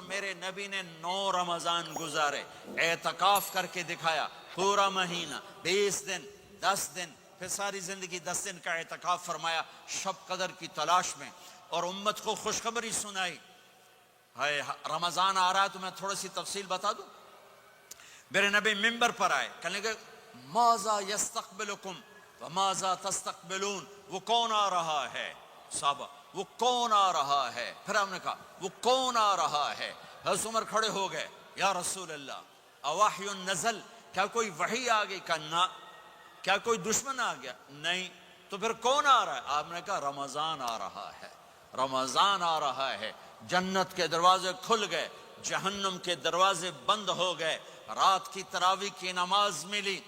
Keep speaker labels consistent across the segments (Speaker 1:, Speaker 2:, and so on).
Speaker 1: میرے نبی نے 9 رمضان گزارے، اعتکاف کر کے دکھایا، پورا مہینہ 20 دن 10 دن، پھر ساری زندگی 10 دن کا اعتکاف فرمایا شب قدر کی تلاش میں، اور امت کو خوشخبری سنائی۔ رمضان آ رہا ہے تو میں تھوڑی سی تفصیل بتا دوں۔ میرے نبی ممبر پر آئے، کہنے لگے ماذا یستقبلکم وماذا تستقبلون، وہ کون آ رہا ہے؟ صحابہ وہ کون آ رہا ہے؟ پھر ہم نے کہا وہ کون آ رہا ہے؟ حضرت عمر کھڑے ہو گئے، یا رسول اللہ اوحی نزل، کیا کوئی وحی آ گئی؟ کہا نہ۔ کیا کوئی دشمن آ گیا؟ نہیں۔ تو پھر کون آ رہا ہے؟ آپ نے کہا رمضان آ رہا ہے، رمضان آ رہا ہے۔ جنت کے دروازے کھل گئے، جہنم کے دروازے بند ہو گئے، رات کی تراویح کی نماز ملی۔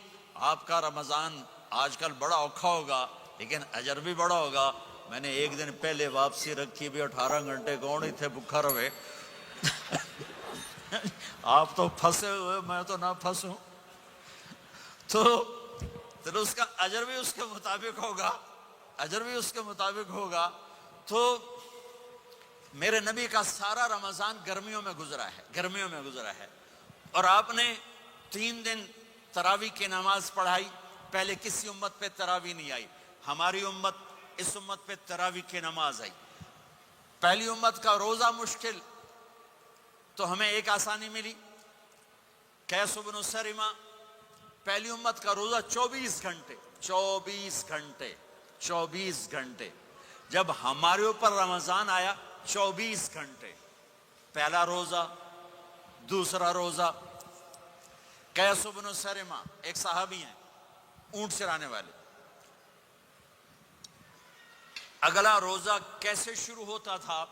Speaker 1: آپ کا رمضان آج کل بڑا اوکھا ہوگا لیکن اجر بھی بڑا ہوگا۔ میں نے ایک دن پہلے واپسی رکھی بھی 18 گھنٹے کون ہی تھے بکھا رہے۔ آپ تو پھنسے ہوئے، میں تو نہ پھنسوں، تو اس کا اجر بھی اس کے مطابق ہوگا، اجر بھی اس کے مطابق ہوگا۔ تو میرے نبی کا سارا رمضان گرمیوں میں گزرا ہے، گرمیوں میں گزرا ہے، اور آپ نے 3 دن تراویح کی نماز پڑھائی۔ پہلے کسی امت پہ تراویح نہیں آئی، ہماری امت، اس امت پہ تراویح کی نماز آئی۔ پہلی امت کا روزہ مشکل، تو ہمیں ایک آسانی ملی، قیس بن سرمہ۔ پہلی امت کا روزہ 24 گھنٹے، 24 گھنٹے، 24 گھنٹے۔ جب ہمارے اوپر رمضان آیا 24 گھنٹے، پہلا روزہ، دوسرا روزہ۔ قیس بن سرمہ ایک صحابی ہیں، اونٹ چرانے والے۔ اگلا روزہ کیسے شروع ہوتا تھا؟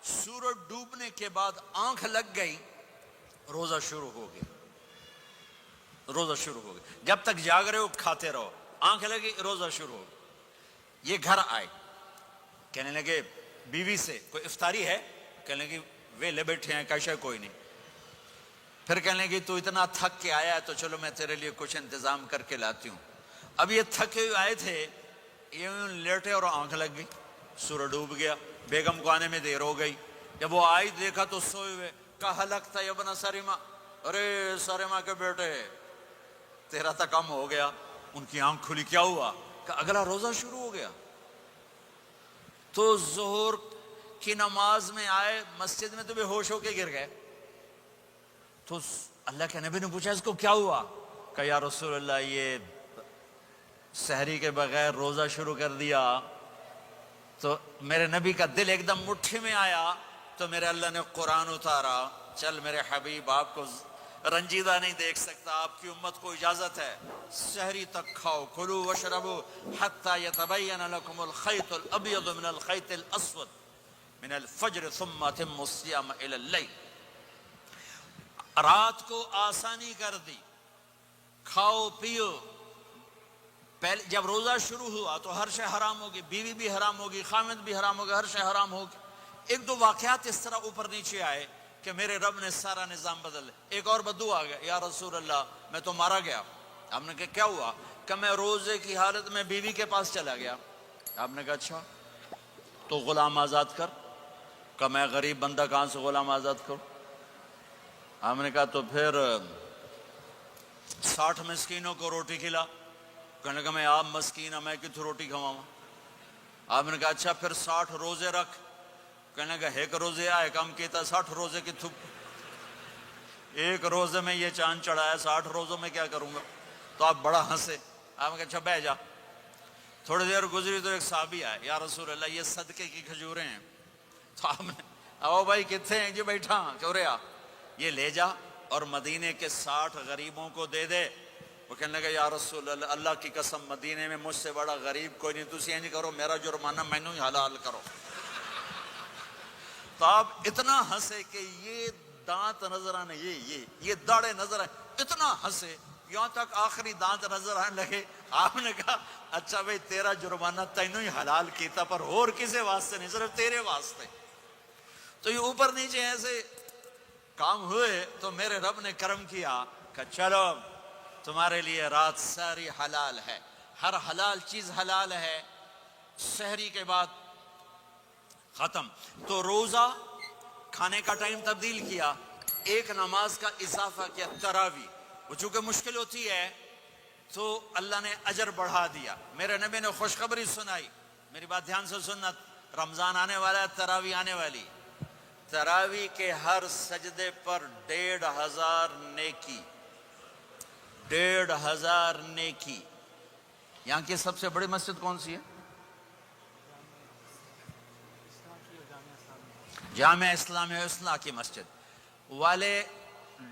Speaker 1: سورج ڈوبنے کے بعد آنکھ لگ گئی، روزہ شروع ہو گیا، روزہ شروع ہو گیا۔ جب تک جاگ رہے ہو کھاتے رہو، آنکھ لگی روزہ شروع ہو گیا۔ یہ گھر آئے، کہنے لگے بیوی سے کوئی افطاری ہے؟ کہنے لگے ویلے بیٹھے ہیں، کیسے کوئی نہیں۔ پھر کہنے لگے تو اتنا تھک کے آیا ہے تو چلو میں تیرے لیے کچھ انتظام کر کے لاتی ہوں۔ اب یہ تھکے ہوئے آئے تھے، یہ لیٹے اور آنکھ لگ گئی، سورج ڈوب گیا، بیگم کو آنے میں دیر ہو گئی۔ جب وہ آئی دیکھا تو سوئے ہوئے، کہا لگتا ہے ابن سرمہ، ارے سرمہ کے بیٹے تیرا تو کم ہو گیا۔ ان کی آنکھ کھلی، کیا ہوا؟ کہ اگلا روزہ شروع ہو گیا۔ تو ظہر کی نماز میں آئے مسجد میں تو بے ہوش ہو کے گر گئے۔ تو اللہ کے نبی نے پوچھا اس کو کیا ہوا؟ کہ یا رسول اللہ یہ سحری کے بغیر روزہ شروع کر دیا۔ تو میرے نبی کا دل ایک دم مٹھی میں آیا، تو میرے اللہ نے قرآن اتارا، چل میرے حبیب آپ کو رنجیدہ نہیں دیکھ سکتا، آپ کی امت کو اجازت ہے سحری تک کھاؤ، کلوا واشربوا حتی یتبین لکم الخیط الابیض من الخیط الاسود من الفجر ثم اتموا الصیام الی اللیل۔ رات کو آسانی کر دی، کھاؤ پیو۔ پہلے جب روزہ شروع ہوا تو ہر شے حرام ہوگی، بیوی بھی حرام ہوگی، خامد بھی حرام ہوگا، ہر شے حرام ہوگی۔ ایک دو واقعات اس طرح اوپر نیچے آئے کہ میرے رب نے سارا نظام بدل۔ ایک اور بدو آ گیا، یا رسول اللہ میں تو مارا گیا۔ آپ نے کہا کیا ہوا؟ کہ میں روزے کی حالت میں بیوی کے پاس چلا گیا۔ آپ نے کہا اچھا تو غلام آزاد کر۔ کہ میں غریب بندہ کہاں سے غلام آزاد کروں؟ آپ نے کہا تو پھر 60 مسکینوں کو روٹی کھلا۔ کہنے لگا میں آپ مسکین ہوں، میں کتوں روٹی کھواؤں؟ آپ نے کہا اچھا پھر 60 روزے رکھ۔ کہنے لگا ایک روزے آئے کم کیتا، 60 روزے کی تھپ، ایک روزے میں یہ چاند چڑھایا، 60 روزوں میں کیا کروں گا؟ تو آپ بڑا ہنسے۔ آپ نے کہا اچھا بیٹھ جا۔ تھوڑی دیر گزری تو ایک صحابی آئے، یا رسول اللہ یہ صدقے کی کھجوریں ہیں۔ تو آپ نے او بھائی کتنے ہیں؟ جی بیٹھا کیوں رہا، یہ لے جا اور مدینے کے 60 غریبوں کو دے دے۔ وہ کہنے لگا یا رسول اللہ اللہ کی قسم مدینے میں مجھ سے بڑا غریب کوئی نہیں، تسی یہ نہیں کرو، میرا جرمانہ مینوں ہی حلال کرو۔ تو آپ اتنا ہنسے کہ یہ دانت نظر آنے، یہ داڑے نظر آئے، اتنا ہنسے یہاں تک آخری دانت نظر آنے لگے۔ آپ نے کہا اچھا بھائی تیرا جرمانہ تینوں ہی حلال کیتا، پر اور کسی واسطے نہیں، صرف تیرے واسطے۔ تو یہ اوپر نیچے ایسے کام ہوئے تو میرے رب نے کرم کیا کہ چلو تمہارے لیے رات ساری حلال ہے، ہر حلال چیز حلال ہے۔ سحری کے بعد ختم۔ تو روزہ کھانے کا ٹائم تبدیل کیا، ایک نماز کا اضافہ کیا، تراوی، وہ چونکہ مشکل ہوتی ہے تو اللہ نے اجر بڑھا دیا۔ میرے نبی نے خوشخبری سنائی، میری بات دھیان سے سننا، رمضان آنے والا ہے، تراوی آنے والی، تراوی کے ہر سجدے پر 1500 نیکی، 1500 نیکی۔ یہاں کی سب سے بڑی مسجد کون سی ہے؟ جامعہ اسلامیہ حسنہ کی مسجد والے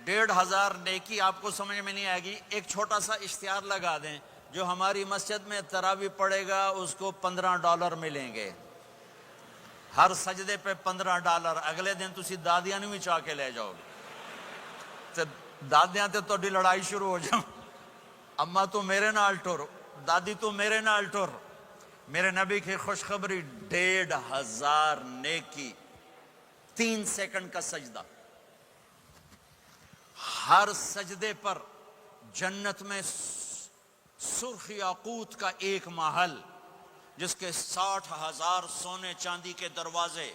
Speaker 1: 1500 نیکی آپ کو سمجھ میں نہیں آئے گی۔ ایک چھوٹا سا اشتہار لگا دیں، جو ہماری مسجد میں تراوی پڑے گا اس کو $15 ملیں گے، ہر سجدے پہ $15۔ اگلے دن تسی دادیاں نہیں چاہ کے لے جاؤ گے، دادیاں تے تھوڑی لڑائی شروع ہو جاؤ، اما تو میرے نال ٹر، دادی تو میرے نال ٹر۔ میرے نبی کی خوشخبری، 1500 نیکی، 3 سیکنڈ کا سجدہ، ہر سجدے پر جنت میں سرخ یاقوت کا ایک محل، جس کے 60,000 سونے چاندی کے دروازے۔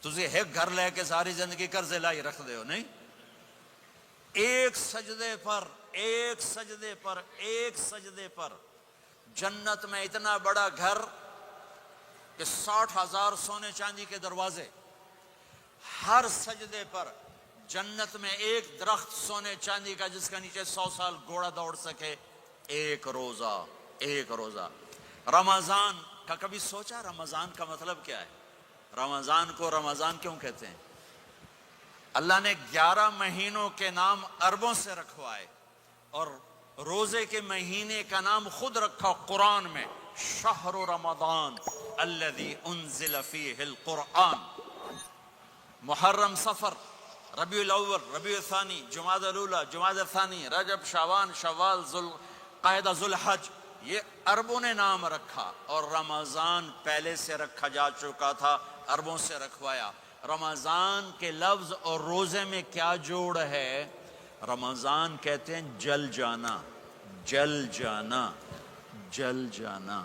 Speaker 1: تجھے ایک گھر لے کے ساری زندگی قرضے لائی رکھ دے ہو نہیں؟ ایک سجدے پر، ایک سجدے پر، ایک سجدے پر جنت میں اتنا بڑا گھر کہ 60,000 سونے چاندی کے دروازے، ہر سجدے پر جنت میں ایک درخت سونے چاندی کا جس کا نیچے 100 سال گھوڑا دوڑ سکے، ایک روزہ، ایک روزہ۔ رمضان کا کبھی سوچا رمضان کا مطلب کیا ہے؟ رمضان کو رمضان کیوں کہتے ہیں؟ اللہ نے 11 مہینوں کے نام عربوں سے رکھوائے، اور روزے کے مہینے کا نام خود رکھا قرآن میں، شہر رمضان الذی انزل فیہ القرآن۔ محرم، صفر، ربیع الاول، ربیع الثانی، جمادی الاولی، جمادی الثانی، رجب، شعبان، شوال، ذوالقعدہ، ذوالحج، یہ عربوں نے نام رکھا، اور رمضان پہلے سے رکھا جا چکا تھا، عربوں سے رکھوایا۔ رمضان کے لفظ اور روزے میں کیا جوڑ ہے؟ رمضان کہتے ہیں جل جانا، جل جانا، جل جانا۔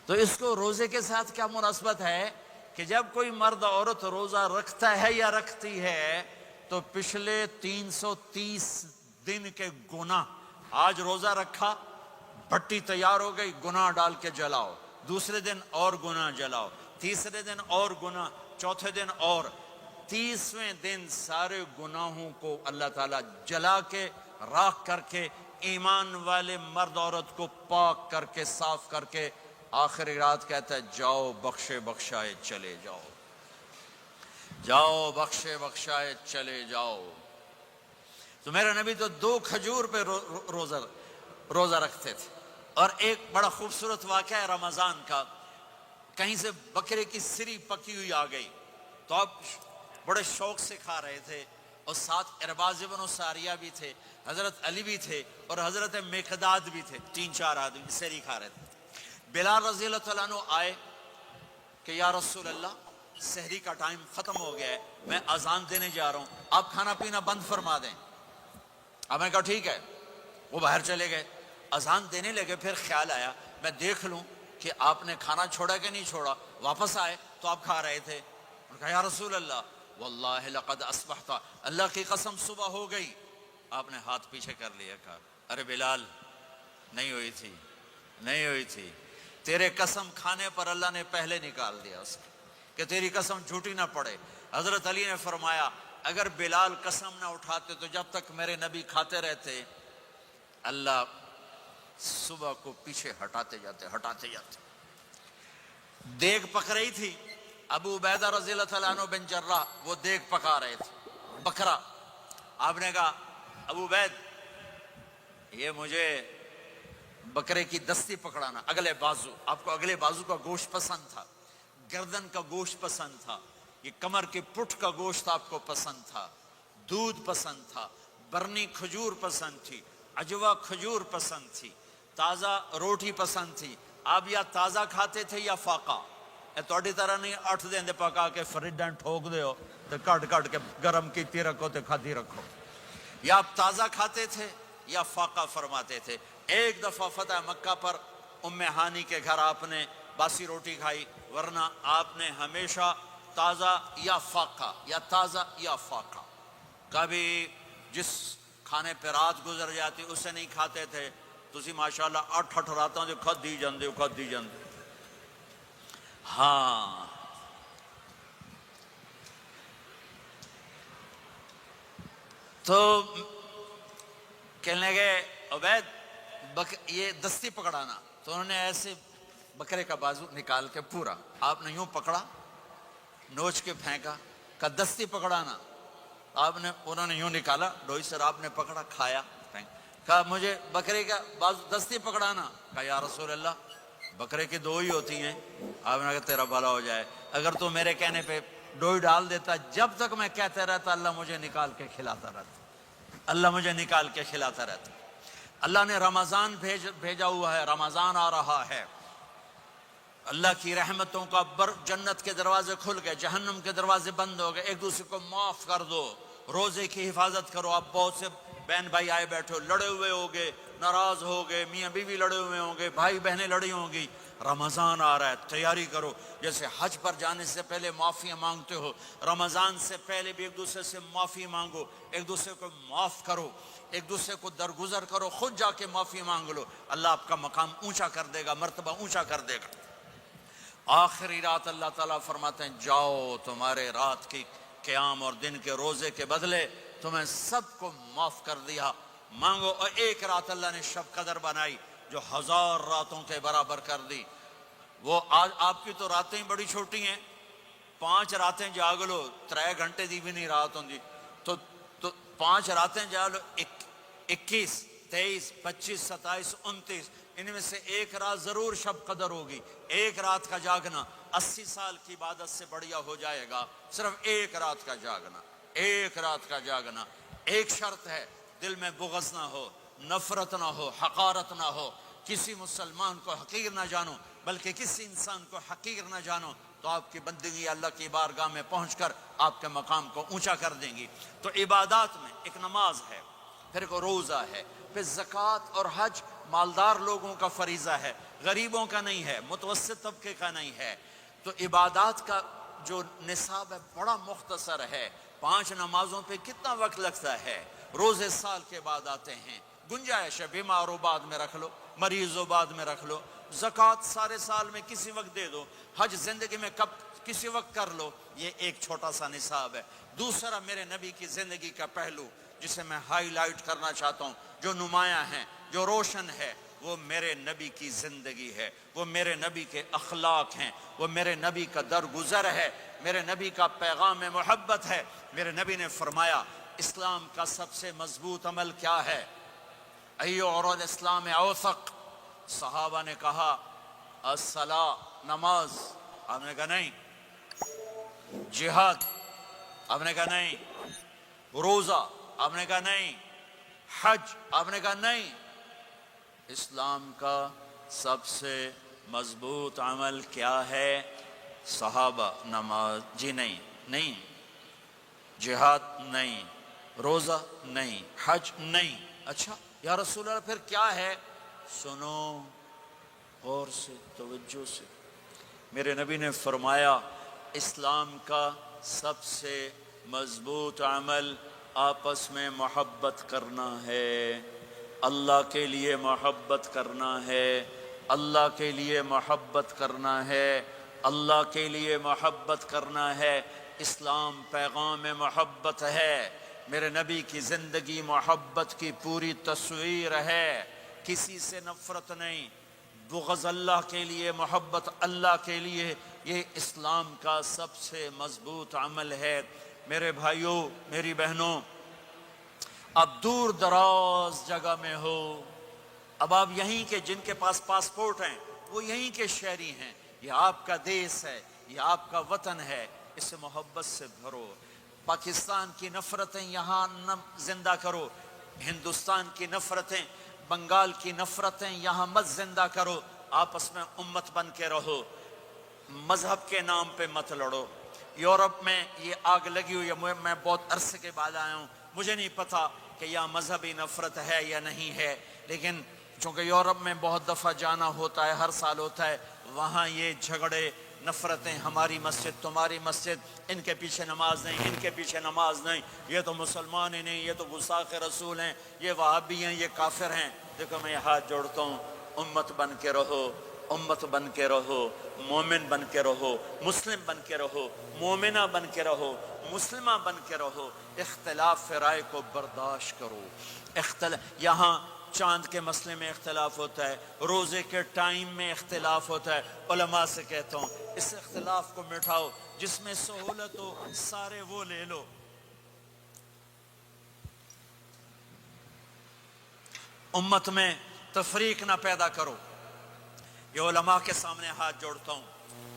Speaker 1: تو اس کو روزے کے ساتھ کیا مناسبت ہے کہ جب کوئی مرد عورت روزہ رکھتا ہے یا رکھتی ہے تو پچھلے 330 دن کے گناہ، آج روزہ رکھا، بھٹی تیار ہو گئی، گناہ ڈال کے جلاؤ، دوسرے دن اور گناہ جلاؤ، تیسرے دن اور گناہ، چوتھے دن اور، 30ویں دن سارے گناہوں کو اللہ تعالیٰ جلا کے، راکھ کر کے، ایمان والے مرد عورت کو پاک کر کے، صاف کر کے، آخری رات کہتا ہے جاؤ بخشے بخشائے چلے جاؤ، جاؤ بخشے بخشائے چلے جاؤ۔ تو میرے نبی تو 2 کھجور پہ روزہ رکھتے تھے۔ اور ایک بڑا خوبصورت واقعہ ہے رمضان کا، کہیں سے بکرے کی سری پکی ہوئی آ گئی تو آپ بڑے شوق سے کھا رہے تھے، اور ساتھ ارباز بن ساریہ بھی تھے، حضرت علی بھی تھے، اور حضرت مقداد بھی تھے، 3-4 آدمی سری کھا رہے تھے۔ بلال رضی اللہ عنہ آئے کہ یا رسول اللہ، سحری کا ٹائم ختم ہو گیا ہے، میں اذان دینے جا رہا ہوں، آپ کھانا پینا بند فرما دیں۔ اب میں کہا ٹھیک ہے، وہ باہر چلے گئے، اذان دینے لگے، پھر خیال آیا میں دیکھ لوں کہ آپ نے کھانا چھوڑا کہ نہیں چھوڑا۔ واپس آئے تو آپ کھا رہے تھے، انہوں نے کہا یا رسول اللہ واللہ لقد اصبحت، اللہ کی قسم صبح ہو گئی۔ آپ نے ہاتھ پیچھے کر لیا، کہا ارے بلال، نہیں ہوئی تھی، نہیں ہوئی تھی، تیرے قسم کھانے پر اللہ نے پہلے نکال دیا اس کو، کہ تیری قسم جھوٹی نہ پڑے۔ حضرت علی نے فرمایا اگر بلال قسم نہ اٹھاتے تو جب تک میرے نبی کھاتے رہتے، اللہ صبح کو پیچھے ہٹاتے جاتے، ہٹاتے جاتے۔ دیگ پک رہی تھی، ابو عبیدہ رضی اللہ تعالیٰ عنہ بن جراح وہ دیگ پکا رہے تھے، بکرا۔ آپ نے کہا ابو عبید، یہ مجھے بکرے کی دستی پکڑانا، اگلے بازو، آپ کو اگلے بازو کا گوشت پسند تھا، گردن کا گوشت پسند تھا، یہ کمر کے پٹھ کا گوشت آپ کو پسند تھا، دودھ پسند تھا، برنی کھجور پسند تھی، عجوا کھجور پسند تھی، تازہ روٹی پسند تھی۔ آپ یا تازہ کھاتے تھے یا فاقہ، توڑی طرح نہیں 8 دن دے پکا کے فریڈن ٹھوک دے ہو تو کٹ کٹ کے گرم کیتی رکھو تو کھاتی رکھو، یا آپ تازہ کھاتے تھے یا فاقہ فرماتے تھے۔ ایک دفعہ فتح مکہ پر ام ہانی کے گھر آپ نے باسی روٹی کھائی، ورنہ آپ نے ہمیشہ تازہ یا فاقہ یا تازہ یا فاقہ. کبھی جس کھانے پہ رات گزر جاتی اسے نہیں کھاتے تھے, تسی ماشاءاللہ 8 راتوں جو کھدی جاندے. ہاں تو کہنے لگے عبید یہ دستی پکڑانا. تو انہوں نے ایسے بکرے کا بازو نکال کے پورا آپ نے یوں پکڑا, نوچ کے پھینکا. کہا دستی پکڑانا. انہوں نے یوں نکالا ڈوئی سر, آپ نے پکڑا, کھایا, کہا مجھے بکرے کا بازو دستی پکڑانا. کہا یا رسول اللہ بکرے کی 2 ہی ہوتی ہیں. آپ نے کہا تیرا بھلا ہو جائے, اگر تو میرے کہنے پہ ڈوئی ڈال دیتا, جب تک میں کہتے رہتا اللہ مجھے نکال کے کھلاتا رہتا. اللہ نے رمضان بھیجا ہوا ہے, رمضان آ رہا ہے. اللہ کی رحمتوں کا جنت کے دروازے کھل گئے, جہنم کے دروازے بند ہو گئے. ایک دوسرے کو معاف کر دو, روزے کی حفاظت کرو. آپ بہت سے بہن بھائی آئے بیٹھے ہو, لڑے ہوئے ہوگے, ناراض ہوگے, میاں بیوی لڑے ہوئے ہوں گے, بھائی بہنیں لڑی ہوں گی. رمضان آ رہا ہے, تیاری کرو. جیسے حج پر جانے سے پہلے معافیاں مانگتے ہو, رمضان سے پہلے بھی ایک دوسرے سے معافی مانگو, ایک دوسرے کو معاف کرو, ایک دوسرے کو درگزر کرو, خود جا کے معافی مانگ لو. اللہ آپ کا مقام اونچا کر دے گا, مرتبہ اونچا کر دے گا. آخری رات اللہ تعالیٰ فرماتے ہیں جاؤ, تمہارے رات کی قیام اور دن کے روزے کے بدلے تمہیں سب کو معاف کر دیا, مانگو. اور ایک رات اللہ نے شب قدر بنائی جو 1000 راتوں کے برابر کر دی. وہ آج آپ کی تو راتیں بڑی چھوٹی ہیں, 5 راتیں جاگ لو, 3 گھنٹے دی بھی نہیں رات ہوں. تو 5 راتیں جاگ لو, 21, 23, 25, 27, 29, ان میں سے ایک رات ضرور شب قدر ہوگی. ایک رات کا جاگنا 80 سال کی عبادت سے بڑھیا ہو جائے گا. صرف ایک رات کا جاگنا, ایک رات کا جاگنا. ایک شرط ہے, دل میں بغض نہ ہو, نفرت نہ ہو, حقارت نہ ہو, کسی مسلمان کو حقیر نہ جانو, بلکہ کسی انسان کو حقیر نہ جانو, تو آپ کی بندگی اللہ کی بارگاہ میں پہنچ کر آپ کے مقام کو اونچا کر دیں گی. تو عبادات میں ایک نماز ہے, پھر ایک روزہ ہے, پھر زکوٰۃ اور حج مالدار لوگوں کا فریضہ ہے, غریبوں کا نہیں ہے, متوسط طبقے کا نہیں ہے. تو عبادات کا جو نصاب ہے بڑا مختصر ہے. 5 نمازوں پہ کتنا وقت لگتا ہے, روزے سال کے بعد آتے ہیں, گنجائش ہے, بیمار و بعد میں رکھ لو, مریض و بعد میں رکھ لو. زکوٰۃ سارے سال میں کسی وقت دے دو, حج زندگی میں کب کسی وقت کر لو. یہ ایک چھوٹا سا نصاب ہے. دوسرا میرے نبی کی زندگی کا پہلو جسے میں ہائی لائٹ کرنا چاہتا ہوں, جو نمایاں ہے, جو روشن ہے, وہ میرے نبی کی زندگی ہے, وہ میرے نبی کے اخلاق ہیں, وہ میرے نبی کا درگزر ہے, میرے نبی کا پیغام محبت ہے. میرے نبی نے فرمایا اسلام کا سب سے مضبوط عمل کیا ہے؟ ایو عروض اسلام اوثق. صحابہ نے کہا الصلاۃ, نماز. آپ نے کہا نہیں. جہاد. آپ نے کہا نہیں. روزہ. آپ نے کہا نہیں. حج. آپ نے کہا نہیں. اسلام کا سب سے مضبوط عمل کیا ہے؟ صحابہ نماز. جی نہیں. جہاد نہیں, روزہ نہیں, حج نہیں. اچھا یا رسول اللہ پھر کیا ہے؟ سنو غور سے, توجہ سے. میرے نبی نے فرمایا اسلام کا سب سے مضبوط عمل آپس میں محبت کرنا ہے, اللہ کے لیے محبت کرنا ہے, اللہ کے لیے محبت کرنا ہے, اللہ کے لیے محبت کرنا ہے. اسلام پیغام محبت ہے. میرے نبی کی زندگی محبت کی پوری تصویر ہے. کسی سے نفرت نہیں, بغض اللہ کے لیے, محبت اللہ کے لیے. یہ اسلام کا سب سے مضبوط عمل ہے. میرے بھائیوں, میری بہنوں, اب دور دراز جگہ میں ہو, اب آپ یہیں کے, جن کے پاس پاسپورٹ ہیں وہ یہیں کے شہری ہیں. یہ آپ کا دیس ہے, یہ آپ کا وطن ہے, اسے محبت سے بھرو. پاکستان کی نفرتیں یہاں نہ زندہ کرو, ہندوستان کی نفرتیں, بنگال کی نفرتیں یہاں مت زندہ کرو. آپس میں امت بن کے رہو, مذہب کے نام پہ مت لڑو. یورپ میں یہ آگ لگی ہوئی ہے, میں بہت عرصے کے بعد آیا ہوں, مجھے نہیں پتا کہ یہاں مذہبی نفرت ہے یا نہیں ہے, لیکن چونکہ یورپ میں بہت دفعہ جانا ہوتا ہے, ہر سال ہوتا ہے, وہاں یہ جھگڑے نفرتیں، ہماری مسجد تمہاری مسجد، ان کے پیچھے نماز نہیں، ان کے پیچھے نماز نہیں، یہ تو مسلمان ہی نہیں، یہ تو گستاخ رسول ہیں، یہ وہابی ہیں، یہ کافر ہیں۔ دیکھو میں یہ ہاتھ جوڑتا ہوں، امت بن کے رہو، امت بن کے رہو، مومن بن کے رہو، مسلم بن کے رہو، مومنہ بن کے رہو، مسلمہ بن کے رہو، اختلاف رائے کو برداشت کرو۔ یہاں چاند کے مسئلے میں اختلاف ہوتا ہے، روزے کے ٹائم میں اختلاف ہوتا ہے، علماء سے کہتا ہوں اس اختلاف کو مٹھاؤ، جس میں سہولت ہو سارے وہ لے لو۔ امت میں تفریق نہ پیدا کرو۔ یہ علماء کے سامنے ہاتھ جوڑتا ہوں،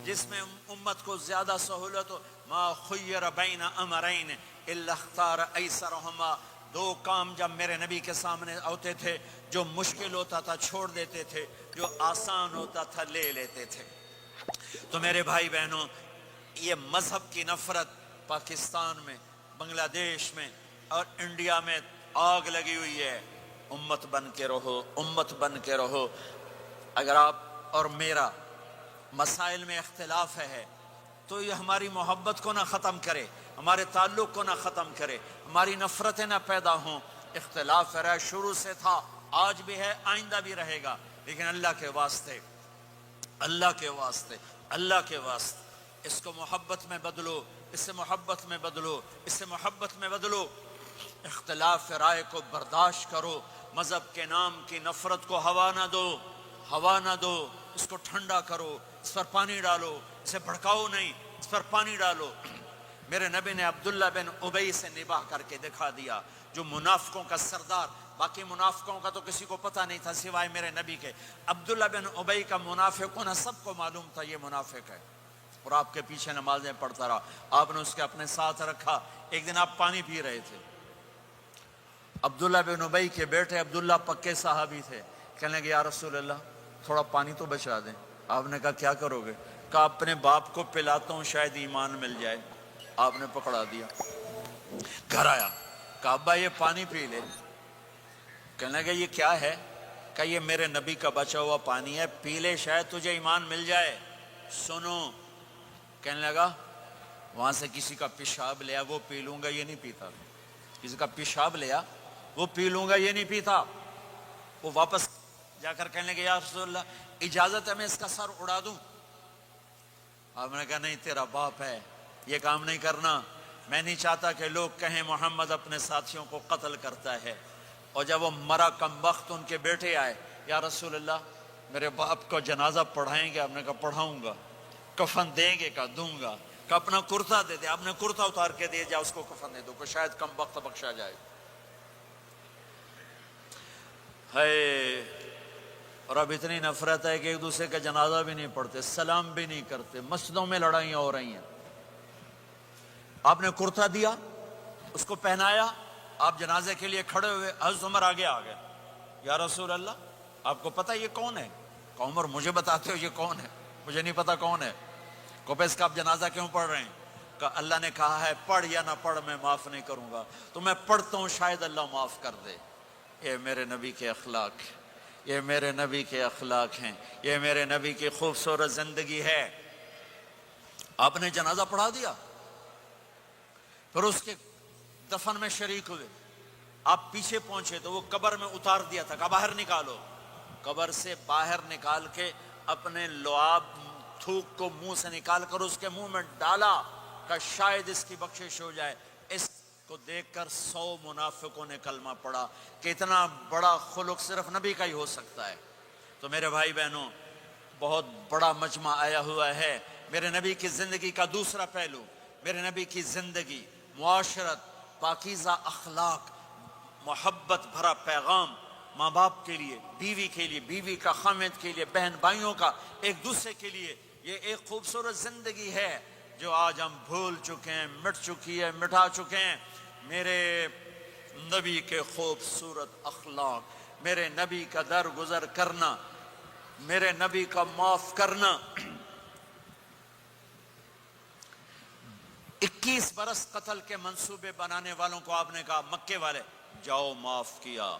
Speaker 1: جس میں امت کو زیادہ سہولت ہو، ما خیر بین امرین الا اختار ایسرہما، دو کام جب میرے نبی کے سامنے ہوتے تھے، جو مشکل ہوتا تھا چھوڑ دیتے تھے، جو آسان ہوتا تھا لے لیتے تھے۔ تو میرے بھائی بہنوں، یہ مذہب کی نفرت پاکستان میں، بنگلہ دیش میں اور انڈیا میں آگ لگی ہوئی ہے۔ امت بن کے رہو، امت بن کے رہو۔ اگر آپ اور میرا مسائل میں اختلاف ہے تو یہ ہماری محبت کو نہ ختم کرے، ہمارے تعلق کو نہ ختم کرے، ہماری نفرتیں نہ پیدا ہوں۔ اختلاف رائے شروع سے تھا، آج بھی ہے، آئندہ بھی رہے گا، لیکن اللہ کے واسطے، اللہ کے واسطے، اللہ کے واسطے اس کو محبت میں بدلو، اس سے محبت میں بدلو، اس سے محبت میں بدلو۔ اختلاف رائے کو برداشت کرو، مذہب کے نام کی نفرت کو ہوا نہ دو، ہوا نہ دو، اس کو ٹھنڈا کرو، اس پر پانی ڈالو، اسے بھڑکاؤ نہیں، اس پر پانی ڈالو۔ میرے نبی نے عبداللہ بن ابی سے نباہ کر کے دکھا دیا، جو منافقوں کا سردار، باقی منافقوں کا تو کسی کو پتہ نہیں تھا سوائے میرے نبی کے، عبداللہ بن ابی کا منافق ہونا سب کو معلوم تھا، یہ منافق ہے، اور آپ کے پیچھے نمازیں پڑھتا رہا۔ آپ نے اس کے اپنے ساتھ رکھا۔ ایک دن آپ پانی پی رہے تھے، عبداللہ بن ابی کے بیٹے عبداللہ پکے صحابی تھے، کہنے لگے یا رسول اللہ تھوڑا پانی تو بچا دیں۔ آپ نے کہا کیا کرو گے؟ کہا اپنے باپ کو پلاتا ہوں، شاید ایمان مل جائے۔ آپ نے پکڑا دیا، گھر آیا، کہا ابا یہ پانی پی لے۔ کہنے لگے یہ کیا ہے؟ کہا یہ میرے نبی کا بچا ہوا پانی ہے، پی لے شاید تجھے ایمان مل جائے۔ سنو، کہنے لگا وہاں سے کسی کا پیشاب لیا وہ پی لوں گا، یہ نہیں پیتا۔ کسی کا پیشاب لیا وہ پی لوں گا، یہ نہیں پیتا۔ وہ واپس جا کر کہنے لگے یا رسول اللہ اجازت ہے میں اس کا سر اڑا دوں؟ آپ نے کہا نہیں، تیرا باپ ہے، یہ کام نہیں کرنا۔ میں نہیں چاہتا کہ لوگ کہیں محمد اپنے ساتھیوں کو قتل کرتا ہے۔ اور جب وہ مرا کم وقت ان کے بیٹے آئے، یا رسول اللہ میرے باپ کو جنازہ پڑھائیں گے؟ آپ نے کہا پڑھاؤں گا۔ کفن دیں گے؟ کہا دوں گا۔ کہ اپنا کرتا دے دے۔ آپ نے کرتا اتار کے دے جا، اس کو کفن دے دو کہ شاید کم وقت بخشا جائے۔ ہے، اور اب اتنی نفرت ہے کہ ایک دوسرے کا جنازہ بھی نہیں پڑھتے، سلام بھی نہیں کرتے، مسجدوں میں لڑائیاں ہو رہی ہیں۔ آپ نے کرتا دیا، اس کو پہنایا، آپ جنازے کے لیے کھڑے ہوئے، حضرت عمر آگے آ گئے، یا رسول اللہ آپ کو پتہ یہ کون ہے؟ کہ عمر مجھے بتاتے ہو یہ کون ہے؟ مجھے نہیں پتا کون ہے۔ کو پہ اس کا آپ جنازہ کیوں پڑھ رہے ہیں؟ کہ اللہ نے کہا ہے پڑھ یا نہ پڑھ میں معاف نہیں کروں گا، تو میں پڑھتا ہوں شاید اللہ معاف کر دے۔ یہ میرے نبی کے اخلاق ہیں، یہ میرے نبی کے اخلاق ہیں، یہ میرے نبی کی خوبصورت زندگی ہے۔ آپ نے جنازہ پڑھا دیا، پھر اس کے دفن میں شریک ہوئے۔ آپ پیچھے پہنچے تو وہ قبر میں اتار دیا تھا، کہ باہر نکالو۔ قبر سے باہر نکال کے اپنے لعاب تھوک کو منہ سے نکال کر اس کے منہ میں ڈالا کہ شاید اس کی بخشش ہو جائے۔ اس کو دیکھ کر 100 منافقوں نے کلمہ پڑھا کہ اتنا بڑا خلق صرف نبی کا ہی ہو سکتا ہے۔ تو میرے بھائی بہنوں، بہت بڑا مجمع آیا ہوا ہے۔ میرے نبی کی زندگی کا دوسرا پہلو، میرے نبی کی زندگی، معاشرت، پاکیزہ اخلاق، محبت بھرا پیغام، ماں باپ کے لیے، بیوی کے لیے، بیوی کا خامد کے لیے، بہن بھائیوں کا ایک دوسرے کے لیے، یہ ایک خوبصورت زندگی ہے جو آج ہم بھول چکے ہیں، مٹ چکی ہے، مٹا چکے ہیں۔ میرے نبی کے خوبصورت اخلاق، میرے نبی کا درگزر کرنا، میرے نبی کا معاف کرنا۔ 21 برس قتل کے منصوبے بنانے والوں کو آپ نے کہا، مکے والے جاؤ معاف کیا،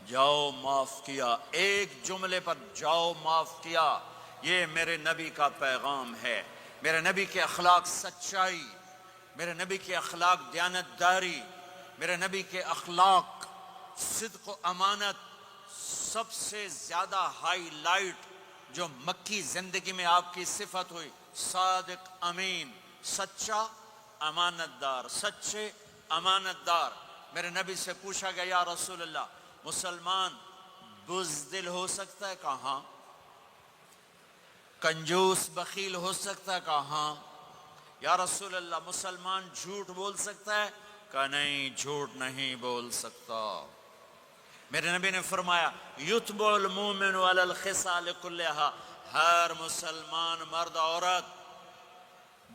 Speaker 1: جاؤ معاف کیا، ایک جملے پر جاؤ معاف کیا۔ یہ میرے نبی کا پیغام ہے۔ میرے نبی کے اخلاق سچائی، میرے نبی کے اخلاق دیانتداری، میرے نبی کے اخلاق صدق و امانت، سب سے زیادہ ہائی لائٹ جو مکی زندگی میں آپ کی صفت ہوئی، صادق امین، سچا امانت دار، سچے امانت دار۔ میرے نبی سے پوچھا گیا یا رسول اللہ مسلمان بزدل ہو سکتا ہے؟ کہاں؟ کنجوس بخیل ہو سکتا ہے؟ کہاں؟ یا رسول اللہ مسلمان جھوٹ بول سکتا ہے؟ کہا نہیں، جھوٹ نہیں بول سکتا۔ میرے نبی نے فرمایا یتبع المومن علی الخصال کلھا، ہر مسلمان مرد عورت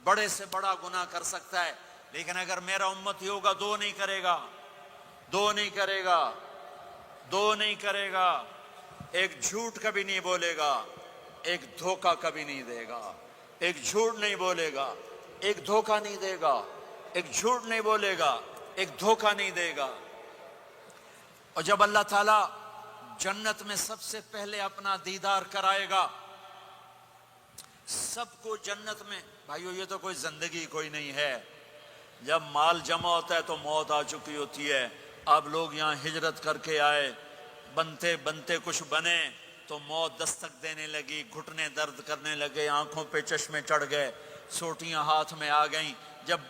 Speaker 1: بڑے سے بڑا گناہ کر سکتا ہے، لیکن اگر میرا امتی ہوگا دو نہیں کرے گا، دو نہیں کرے گا، دو نہیں کرے گا، ایک جھوٹ کبھی نہیں بولے گا، ایک دھوکہ کبھی نہیں دے گا، ایک جھوٹ نہیں بولے گا، ایک دھوکہ نہیں دے گا، ایک جھوٹ نہیں بولے گا، ایک دھوکہ نہیں دے گا۔ اور جب اللہ تعالیٰ جنت میں سب سے پہلے اپنا دیدار کرائے گا، سب کو جنت میں، بھائیو یہ تو کوئی زندگی کوئی نہیں ہے، جب مال جمع ہوتا ہے تو موت آ چکی ہوتی ہے۔ اب لوگ یہاں ہجرت کر کے آئے، بنتے بنتے کچھ بنے تو موت دستک دینے لگی، گھٹنے درد کرنے لگے، آنکھوں پہ چشمے چڑھ گئے، سوٹیاں ہاتھ میں آ گئیں، جب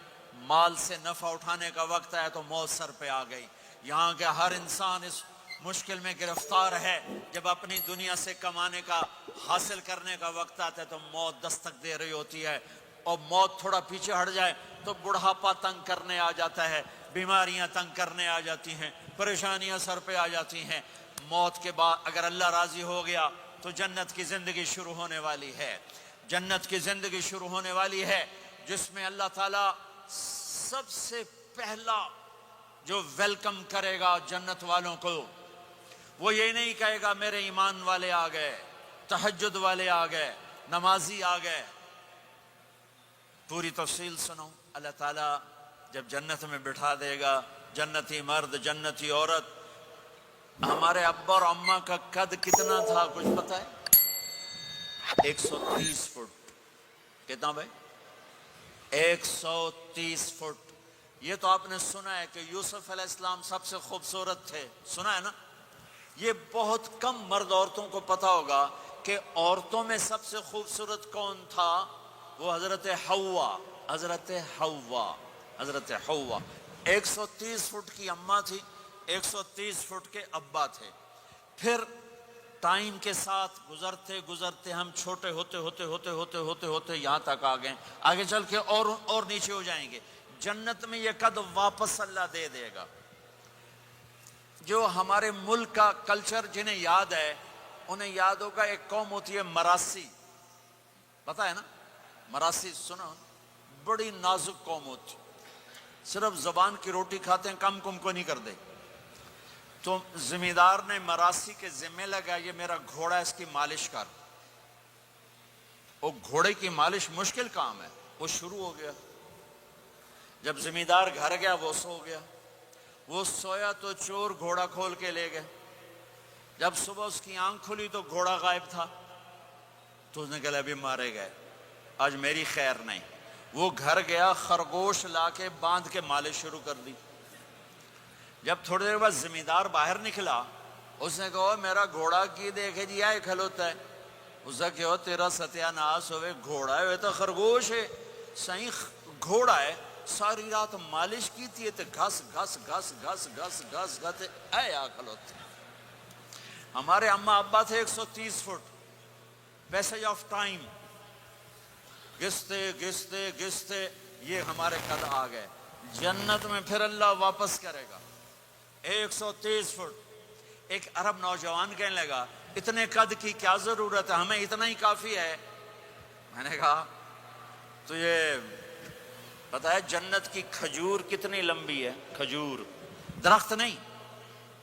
Speaker 1: مال سے نفع اٹھانے کا وقت آیا تو موت سر پہ آ گئی۔ یہاں کے ہر انسان اس مشکل میں گرفتار ہے، جب اپنی دنیا سے کمانے کا حاصل کرنے کا وقت آتا ہے تو موت دستک دے رہی ہوتی ہے، اور موت تھوڑا پیچھے ہٹ جائے تو بڑھاپا تنگ کرنے آ جاتا ہے، بیماریاں تنگ کرنے آ جاتی ہیں، پریشانیاں سر پہ آ جاتی ہیں۔ موت کے بعد اگر اللہ راضی ہو گیا تو جنت کی زندگی شروع ہونے والی ہے، جنت کی زندگی شروع ہونے والی ہے، جس میں اللہ تعالیٰ سب سے پہلا جو ویلکم کرے گا جنت والوں کو، وہ یہ نہیں کہے گا میرے ایمان والے آ گئے، تہجد والے آ گئے، نمازی آ گئے۔ پوری تفصیل سنو، اللہ تعالیٰ جب جنت میں بٹھا دے گا، جنتی مرد جنتی عورت۔ ہمارے ابا اور اماں کا قد کتنا تھا کچھ پتہ ہے؟ 130 فٹ۔ کتنا بھائی؟ 130 فٹ۔ یہ تو آپ نے سنا ہے کہ یوسف علیہ السلام سب سے خوبصورت تھے، سنا ہے نا؟ یہ بہت کم مرد عورتوں کو پتہ ہوگا کہ عورتوں میں سب سے خوبصورت کون تھا؟ وہ حضرت حوا، حضرت حوا، حضرت حوا۔ 130 فٹ کی اماں تھی، 130 فٹ کے ابا تھے۔ پھر ٹائم کے ساتھ گزرتے گزرتے ہم چھوٹے ہوتے ہوتے ہوتے ہوتے ہوتے ہوتے یہاں تک آ گئے، آگے چل کے اور نیچے ہو جائیں گے۔ جنت میں یہ قد واپس اللہ دے دے گا۔ جو ہمارے ملک کا کلچر جنہیں یاد ہے انہیں یاد ہوگا، ایک قوم ہوتی ہے مراسی، پتہ ہے نا؟ مراسی سنا؟ بڑی نازک قوم ہوتی، صرف زبان کی روٹی کھاتے ہیں، کم کم کو نہیں کرتے۔ تو زمیندار نے مراسی کے ذمہ لگا یہ میرا گھوڑا ہے، اس کی مالش کر۔ وہ گھوڑے کی مالش مشکل کام ہے، وہ شروع ہو گیا۔ جب زمیندار گھر گیا وہ سو گیا، وہ سویا تو چور گھوڑا کھول کے لے گئے۔ جب صبح اس کی آنکھ کھلی تو گھوڑا غائب تھا، تو اس نے کہا ابھی مارے گئے، آج میری خیر نہیں۔ وہ گھر گیا، خرگوش لا کے باندھ کے مالش شروع کر دی۔ جب تھوڑی دیر بعد زمیندار باہر نکلا، اس نے کہا میرا گھوڑا کی دیکھے جی آئے کھلوتا ہے۔ اس نے کہا تیرا ستیہ ناس ہوئے، گھوڑا ہے وہ تو خرگوش ہے، صحیح گھوڑا ہے، ساری رات مالش کی تھی تو گھس گھس گھس گھس گھس گھس گھس اے آ کھلوتے۔ ہمارے اماں ابا تھے 130 فٹ، پیسج آف ٹائم، گھستے گھستے گھستے یہ ہمارے قد آ گئے۔ جنت میں پھر اللہ واپس کرے گا 130 فٹ۔ ایک عرب نوجوان کہنے لگا اتنے قد کی کیا ضرورت ہے، ہمیں اتنا ہی کافی ہے۔ میں نے کہا تو یہ پتہ ہے جنت کی کھجور کتنی لمبی ہے؟ کھجور درخت نہیں،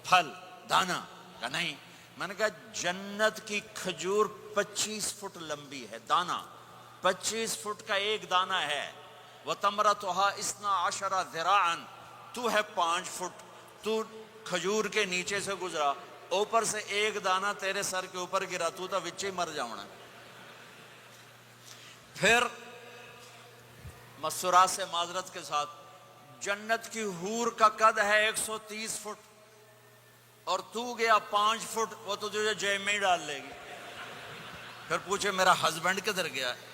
Speaker 1: پھل دانا کا نہیں۔ میں نے کہا جنت کی کھجور 25 فٹ لمبی ہے، دانا 25 فٹ کا ایک دانا ہے۔ وَتَمْرَتُهَا 12 ذِرَاعًا، تو ہے 5 فٹ، تو کھجور کے نیچے سے گزرا، اوپر سے ایک دانہ تیرے سر کے اوپر گرا، تو وچے مر جاؤنا۔ پھر مسورات سے معذرت کے ساتھ، جنت کی حور کا قد ہے 130 فٹ اور تو گیا 5 فٹ، وہ تو تجھے جیب میں ہی ڈال لے گی. پھر پوچھے میرا ہسبینڈ کدھر گیا ہے؟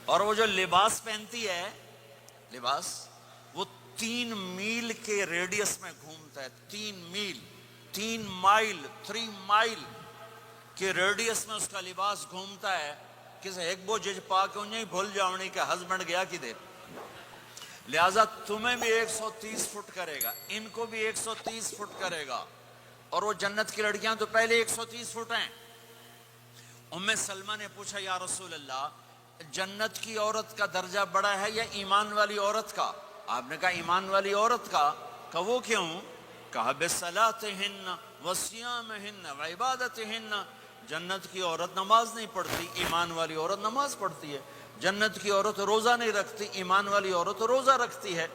Speaker 1: اور وہ جو لباس پہنتی ہے، لباس وہ 3 میل کے ریڈیس میں گھومتا ہے. 3 مائل کے ریڈیس میں اس کا لباس گھومتا ہے. کسی ایک بو جج پا کے انہیں بھول جاؤنی کہ ہسبینڈ گیا کی دے. لہٰذا تمہیں بھی 130 فٹ کرے گا، ان کو بھی 130 فٹ کرے گا. اور وہ جنت کی لڑکیاں تو پہلے 130 فٹ ہیں. ام سلمہ نے پوچھا یا رسول اللہ، جنت کی عورت کا درجہ بڑا ہے یا ایمان والی عورت کا؟ آپ نے کہا ایمان والی عورت کا. کہ وہ کیوں؟ کہا بصلاتہن وصیامہن وعبادتہن. جنت کی عورت نماز نہیں پڑھتی، ایمان والی عورت نماز پڑھتی ہے. جنت کی عورت روزہ نہیں رکھتی، ایمان والی عورت روزہ رکھتی ہے.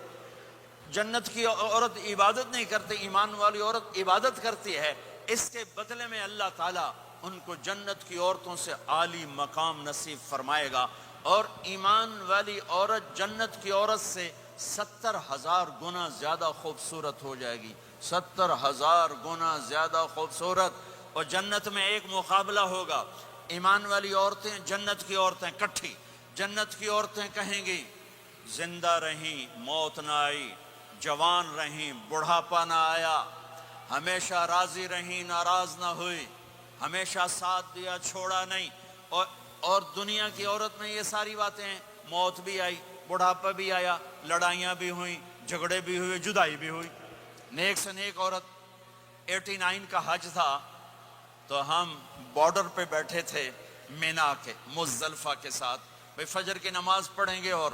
Speaker 1: جنت کی عورت عبادت نہیں کرتی، ایمان والی عورت عبادت کرتی ہے. اس کے بدلے میں اللہ تعالیٰ ان کو جنت کی عورتوں سے عالی مقام نصیب فرمائے گا. اور ایمان والی عورت جنت کی عورت سے 70,000 گنا زیادہ خوبصورت ہو جائے گی. 70,000 گنا زیادہ خوبصورت. اور جنت میں ایک مقابلہ ہوگا. ایمان والی عورتیں، جنت کی عورتیں کٹھی. جنت کی عورتیں کہیں گی زندہ رہیں موت نہ آئی، جوان رہیں بڑھاپا نہ آیا، ہمیشہ راضی رہیں ناراض نہ ہوئی، ہمیشہ ساتھ دیا چھوڑا نہیں. اور دنیا کی عورت میں یہ ساری باتیں ہیں، موت بھی آئی، بڑھاپا بھی آیا، لڑائیاں بھی ہوئیں، جھگڑے بھی ہوئے، جدائی بھی ہوئی. نیک سے نیک عورت. 89 کا حج تھا تو ہم بارڈر پہ بیٹھے تھے مینا کے مزدلفہ کے ساتھ. بھئی فجر کی نماز پڑھیں گے اور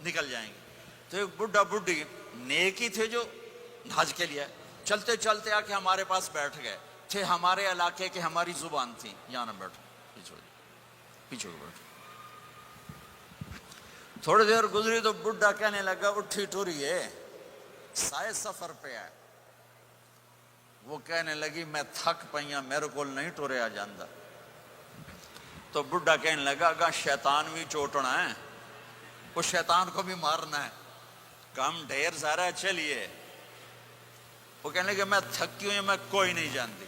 Speaker 1: نکل جائیں گے. تو ایک بڈھا بڈھی نیک ہی تھے جو حج کے لیے چلتے چلتے آ کے ہمارے پاس بیٹھ گئے. تھے ہمارے علاقے کے، ہماری زبان تھی. یہاں نہ بیٹھو، پیچھے بیٹھو. تھوڑی دیر گزری تو بڈھا کہنے لگا اٹھی ٹوری ہے، سائے سفر پہ آئے. وہ کہنے لگی میں تھک پئیاں، میرے کو نہیں ٹوریا جاندہ. تو بڈھا کہنے لگا اگا شیطان بھی چوٹنا ہے، اس شیطان کو بھی مارنا ہے، کام ڈھیر سارا چلیے. وہ کہنے لگے میں تھکی ہوئی، میں کوئی نہیں جانتی.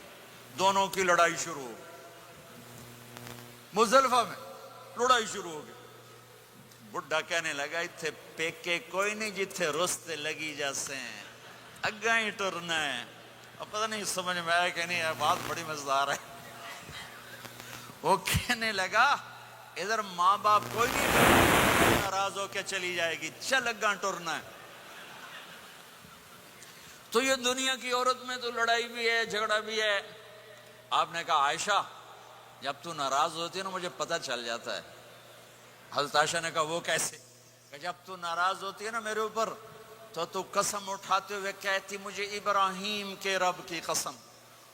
Speaker 1: دونوں کی لڑائی شروع ہو گئی. مزدلفہ میں لڑائی شروع ہو گئی. بڈھا کہنے لگا اتھے پیکے کوئی نہیں جتھے رستے لگی جیسے ہیں، اگاں ہی ٹرنا ہے. اب پتہ نہیں سمجھ میں آیا کہ نہیں، بات بڑی مزدار ہے. وہ کہنے لگا ادھر ماں باپ کوئی نہیں، ناراض ہو کے چلی جائے گی، چل اگاں ٹرنا ہے. تو یہ دنیا کی عورت میں تو لڑائی بھی ہے، جھگڑا بھی ہے. آپ نے کہا عائشہ جب تو ناراض ہوتی ہے نا مجھے پتہ چل جاتا ہے. حضرت عائشہ نے کہا وہ کیسے؟ کہ جب تو ناراض ہوتی ہے نا میرے اوپر تو قسم اٹھاتے ہوئے کہتی مجھے ابراہیم کے رب کی قسم.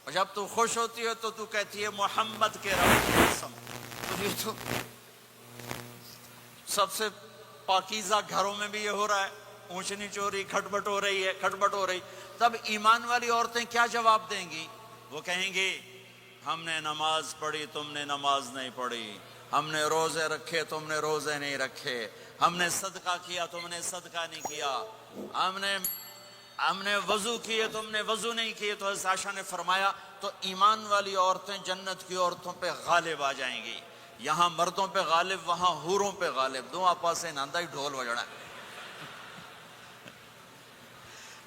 Speaker 1: اور جب تو خوش ہوتی ہے تو کہتی ہے محمد کے رب کی قسم. تو سب سے پاکیزہ گھروں میں بھی یہ ہو رہا ہے، اونچ نیچ ہو رہی، کھٹپٹ ہو رہی ہے، کھٹپٹ ہو رہی. تب ایمان والی عورتیں کیا جواب دیں گی؟ وہ کہیں گی ہم نے نماز پڑھی تم نے نماز نہیں پڑھی، ہم نے روزے رکھے تم نے روزے نہیں رکھے، ہم نے صدقہ کیا تم نے صدقہ نہیں کیا، ہم نے وضو کیے تم نے وضو نہیں کیے. تو حضرت عائشہ نے فرمایا تو ایمان والی عورتیں جنت کی عورتوں پہ غالب آ جائیں گی. یہاں مردوں پہ غالب، وہاں حوروں پہ غالب. دو آپا سے ناندہ ہی ڈھول بجنا ہے.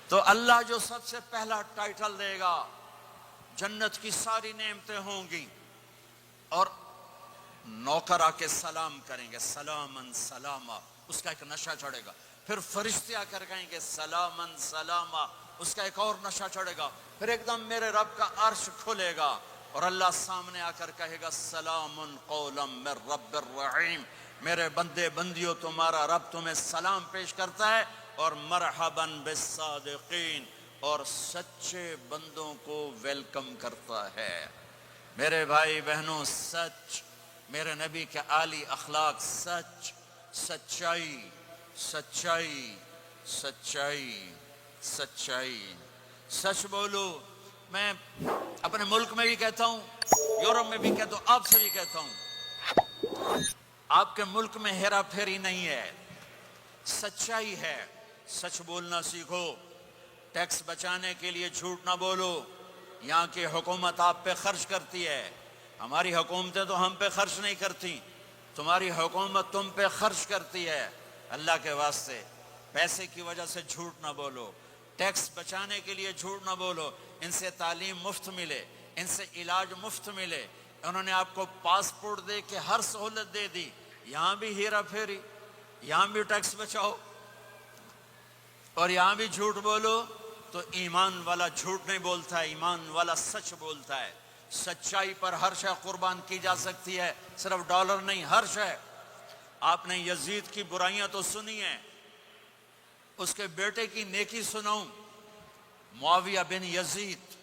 Speaker 1: تو اللہ جو سب سے پہلا ٹائٹل دے گا، جنت کی ساری نعمتیں ہوں گی اور نوکر آ کے سلام کریں گے، سلامن سلاما، اس کا ایک نشہ چڑھے گا. پھر فرشتے آ کر کہیں گے سلامن سلاما، اس کا ایک اور نشہ چڑھے گا. پھر ایک دم میرے رب کا عرش کھلے گا اور اللہ سامنے آ کر کہے گا سلام قولا من رب الرحیم. میرے بندے بندیوں تمہارا رب تمہیں سلام پیش کرتا ہے اور مرحباً بالصادقین، اور سچے بندوں کو ویلکم کرتا ہے. میرے بھائی بہنوں، سچ، میرے نبی کے عالی اخلاق، سچ، سچائی، سچائی، سچائی، سچائی. سچ بولو. میں اپنے ملک میں بھی کہتا ہوں، یورپ میں بھی کہتا ہوں، آپ سے بھی کہتا ہوں، آپ کے ملک میں ہیرا پھیری نہیں ہے، سچائی ہے، سچ بولنا سیکھو، ٹیکس بچانے کے لیے جھوٹ نہ بولو۔ یہاں کی حکومت آپ پہ خرچ کرتی ہے، ہماری حکومتیں تو ہم پہ خرچ نہیں کرتی، تمہاری حکومت تم پہ خرچ کرتی ہے۔ اللہ کے واسطے پیسے کی وجہ سے جھوٹ نہ بولو، ٹیکس بچانے کے لیے جھوٹ نہ بولو۔ ان سے تعلیم مفت ملے، ان سے علاج مفت ملے، انہوں نے آپ کو پاسپورٹ دے کے ہر سہولت دے دی، یہاں بھی ہیرا پھیری، یہاں بھی ٹیکس بچاؤ اور یہاں بھی جھوٹ بولو۔ تو ایمان والا جھوٹ نہیں بولتا ہے، ایمان والا سچ بولتا ہے۔ سچائی پر ہر شے قربان کی جا سکتی ہے، صرف ڈالر نہیں، ہر شے۔ آپ نے یزید کی برائیاں تو سنی ہیں، اس کے بیٹے کی نیکی سناؤں۔ معاویہ بن یزید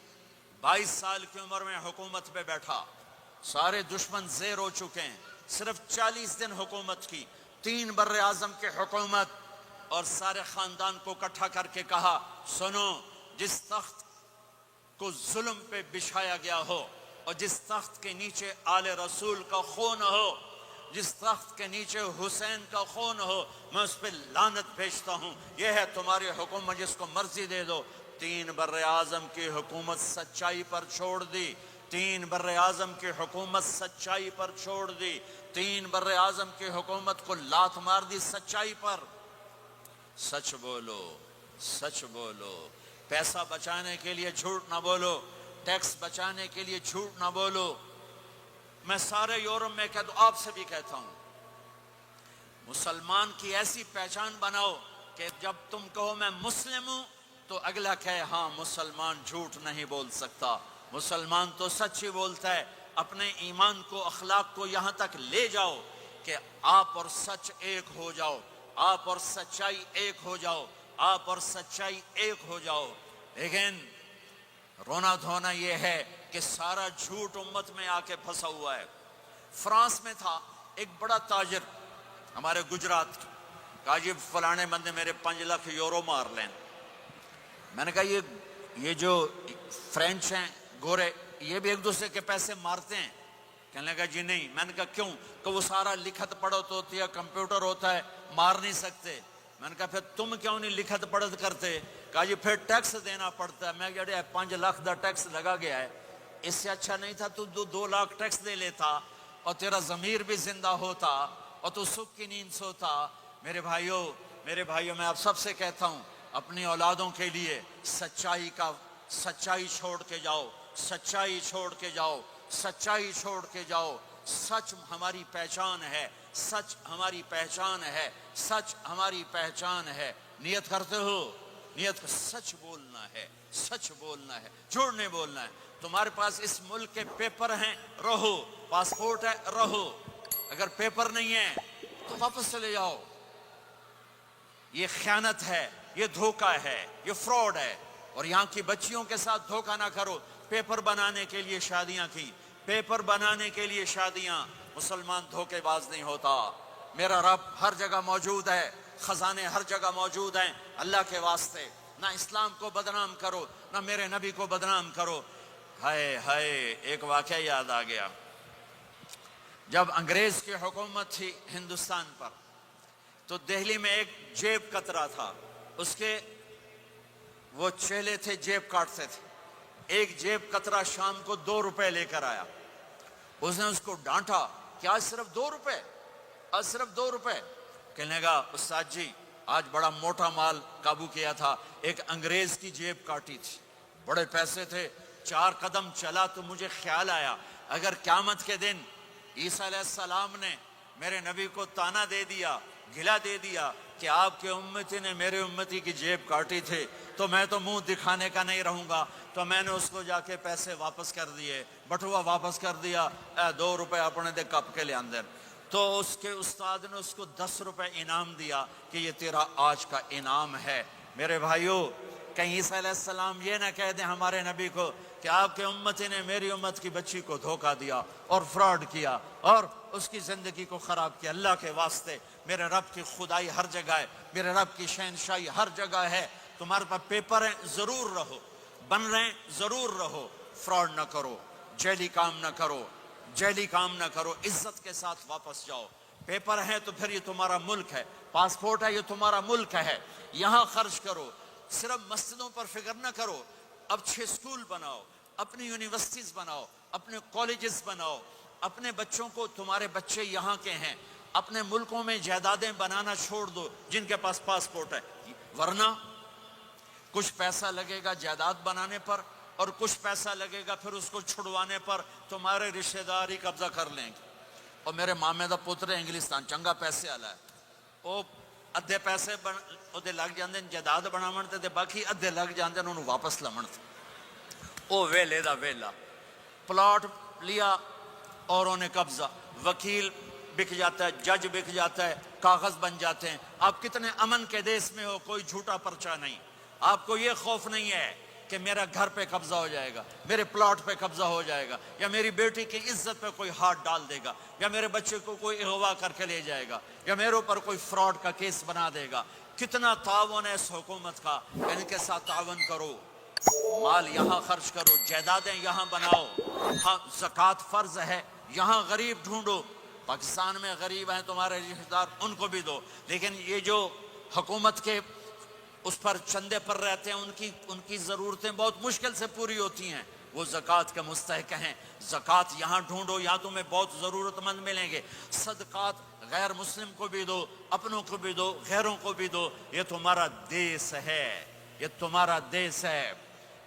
Speaker 1: 22 سال کی عمر میں حکومت پہ بیٹھا، سارے دشمن زیر ہو چکے ہیں، صرف 40 دن حکومت کی، 3 بر اعظم کی حکومت، اور سارے خاندان کو اکٹھا کر کے کہا سنو، جس تخت کو ظلم پہ بچھایا گیا ہو اور جس تخت کے نیچے آل رسول کا خون ہو، جس تخت کے نیچے حسین کا خون ہو، میں اس پہ لعنت بھیجتا ہوں۔ یہ ہے تمہاری حکومت، جس کو مرضی دے دو۔ 3 بر اعظم کی حکومت سچائی پر چھوڑ دی، 3 بر اعظم کی حکومت سچائی پر چھوڑ دی، 3 بر اعظم کی حکومت کو لات مار دی سچائی پر۔ سچ بولو، سچ بولو، پیسہ بچانے کے لیے جھوٹ نہ بولو، ٹیکس بچانے کے لیے جھوٹ نہ بولو۔ میں سارے یورپ میں کہتا ہوں، آپ سے بھی کہتا ہوں، مسلمان کی ایسی پہچان بناؤ کہ جب تم کہو میں مسلم ہوں تو اگلا کہے ہاں مسلمان جھوٹ نہیں بول سکتا، مسلمان تو سچ ہی بولتا ہے۔ اپنے ایمان کو، اخلاق کو یہاں تک لے جاؤ کہ آپ اور سچ ایک ہو جاؤ، آپ اور سچائی ایک ہو جاؤ، آپ اور سچائی ایک ہو جاؤ۔ لیکن رونا دھونا یہ ہے کہ سارا جھوٹ امت میں آ کے پھنسا ہوا ہے۔ فرانس میں تھا ایک بڑا تاجر ہمارے گجرات کی، کہا جی فلانے بندے میرے 5 لاکھ یورو مار لیں۔ میں نے کہا یہ جو فرینچ ہیں گورے، یہ بھی ایک دوسرے کے پیسے مارتے ہیں؟ کہنے لگا جی نہیں۔ میں نے کہا کیوں؟ کہ وہ سارا لکھت پڑھت ہوتی ہے، کمپیوٹر ہوتا ہے، مار نہیں سکتے۔ میں نے کہا پھر تم کیوں نہیں لکھت پڑھت کرتے؟ کہا جی پھر ٹیکس دینا پڑتا ہے۔ میں کہا 5 لاکھ دا ٹیکس لگا گیا ہے، اس سے اچھا نہیں تھا تو 2 لاکھ ٹیکس دے لیتا اور تیرا ضمیر بھی زندہ ہوتا اور تو سکھ کی نیند سوتا۔ میرے بھائیوں میں آپ سب سے کہتا ہوں، اپنی اولادوں کے لیے سچائی چھوڑ کے جاؤ، سچائی چھوڑ کے جاؤ، سچائی چھوڑ کے جاؤ۔ سچ ہماری پہچان ہے، سچ ہماری پہچان ہے، سچ ہماری پہچان ہے۔ نیت کرتے ہو؟ نیت سچ بولنا ہے، سچ بولنا ہے، جھوٹ نہیں بولنا ہے۔ تمہارے پاس اس ملک کے پیپر ہیں، رہو، پاسپورٹ ہے، رہو۔ اگر پیپر نہیں ہے تو واپس چلے جاؤ۔ یہ خیانت ہے، یہ دھوکہ ہے، یہ فراڈ ہے۔ اور یہاں کی بچیوں کے ساتھ دھوکہ نہ کرو۔ پیپر بنانے کے لیے شادیاں کی، پیپر بنانے کے لیے شادیاں۔ مسلمان دھوکے باز نہیں ہوتا۔ میرا رب ہر جگہ موجود ہے، خزانے ہر جگہ موجود ہیں۔ اللہ کے واسطے نہ اسلام کو بدنام کرو، نہ میرے نبی کو بدنام کرو۔ ہائے ہائے، ایک واقعہ یاد آ گیا۔ جب انگریز کی حکومت تھی ہندوستان پر تو دہلی میں ایک جیب کترا تھا، اس کے وہ چیلے تھے، جیب کاٹتے تھے۔ ایک جیب کترا شام کو 2 روپے لے کر آیا۔ اس نے اس کو ڈانٹا کہ آج صرف 2 روپے، آج صرف 2 روپے۔ کہنے لگا استاد جی آج بڑا موٹا مال قابو کیا تھا، ایک انگریز کی جیب کاٹی تھی، بڑے پیسے تھے۔ 4 قدم چلا تو مجھے خیال آیا اگر قیامت کے دن عیسیٰ علیہ السلام نے میرے نبی کو تانا دے دیا، گلا دے دیا کہ آپ کے امتی نے میرے امتی کی جیب کاٹی تھی، تو میں تو منہ دکھانے کا نہیں رہوں گا۔ تو میں نے اس کو جا کے پیسے واپس کر دیے، بٹوا واپس کر دیا، 2 روپے اپنے دے کپ کے لے اندر۔ تو اس کے استاد نے اس کو 10 روپے انعام دیا کہ یہ تیرا آج کا انعام ہے۔ میرے بھائیوں، کہیں عیسیٰ علیہ السلام یہ نہ کہہ دیں ہمارے نبی کو کہ آپ کے امتی نے میری امت کی بچی کو دھوکہ دیا اور فراڈ کیا اور اس کی زندگی کو خراب کیا۔ اللہ کے واسطے میرے رب کی خدائی ہر جگہ ہے، میرے رب کی شہنشاہی ہر جگہ ہے۔ تمہارے پاس پیپر ہیں، ضرور رہو، بن رہے ہیں ضرور رہو، فراڈ نہ کرو، جعلی کام نہ کرو، جعلی کام نہ کرو، عزت کے ساتھ واپس جاؤ۔ پیپر ہے تو پھر یہ تمہارا ملک ہے، پاسپورٹ ہے یہ تمہارا ملک ہے، یہاں خرچ کرو، صرف مسجدوں پر فکر نہ کرو، اب 6 سکول بناؤ، اپنی یونیورسٹیز بناؤ، اپنے کالجز بناؤ، اپنے بچوں کو، تمہارے بچے یہاں کے ہیں، اپنے ملکوں میں جائیدادیں بنانا چھوڑ دو جن کے پاس پاسپورٹ ہے، ورنہ کچھ پیسہ لگے گا جائیداد بنانے پر اور کچھ پیسہ لگے گا پھر اس کو چھڑوانے پر، تمہارے رشتہ دار ہی قبضہ کر لیں گے۔ اور میرے مامے دا پتر ہے انگلستان، چنگا پیسے والا ہے، وہ ادھے پیسے وہ لگ جاندے جائیداد بناون تے باقی ادھے لگ جاندے انہوں واپس لمن تے، وہ ویلے دا ویلا، پلاٹ لیا اور انہیں قبضہ، وکیل بک جاتا ہے، جج بک جاتا ہے، کاغذ بن جاتے ہیں۔ آپ کتنے امن کے دیس میں ہو، کوئی جھوٹا پرچہ نہیں، آپ کو یہ خوف نہیں ہے کہ میرا گھر پہ قبضہ ہو جائے گا، میرے پلاٹ پہ قبضہ ہو جائے گا، یا میری بیٹی کی عزت پہ کوئی ہاتھ ڈال دے گا، یا میرے بچے کو کوئی اغوا کر کے لے جائے گا، یا میرے اوپر کوئی فراڈ کا کیس بنا دے گا۔ کتنا تعاون ہے اس حکومت کا، ان کے ساتھ تعاون کرو، مال یہاں خرچ کرو، جائیدادیں یہاں بناؤ، ہاں زکوٰۃ فرض ہے، یہاں غریب ڈھونڈو، پاکستان میں غریب ہیں تمہارے رشتہ دار، ان کو بھی دو، لیکن یہ جو حکومت کے اس پر چندے پر رہتے ہیں ان کی ضرورتیں بہت مشکل سے پوری ہوتی ہیں، وہ زکوٰۃ کے مستحق ہیں، زکوٰۃ یہاں ڈھونڈو، یہاں تمہیں بہت ضرورت مند ملیں گے، صدقات غیر مسلم کو بھی دو، اپنوں کو بھی دو، غیروں کو بھی دو، یہ تمہارا دیس ہے، یہ تمہارا دیس ہے،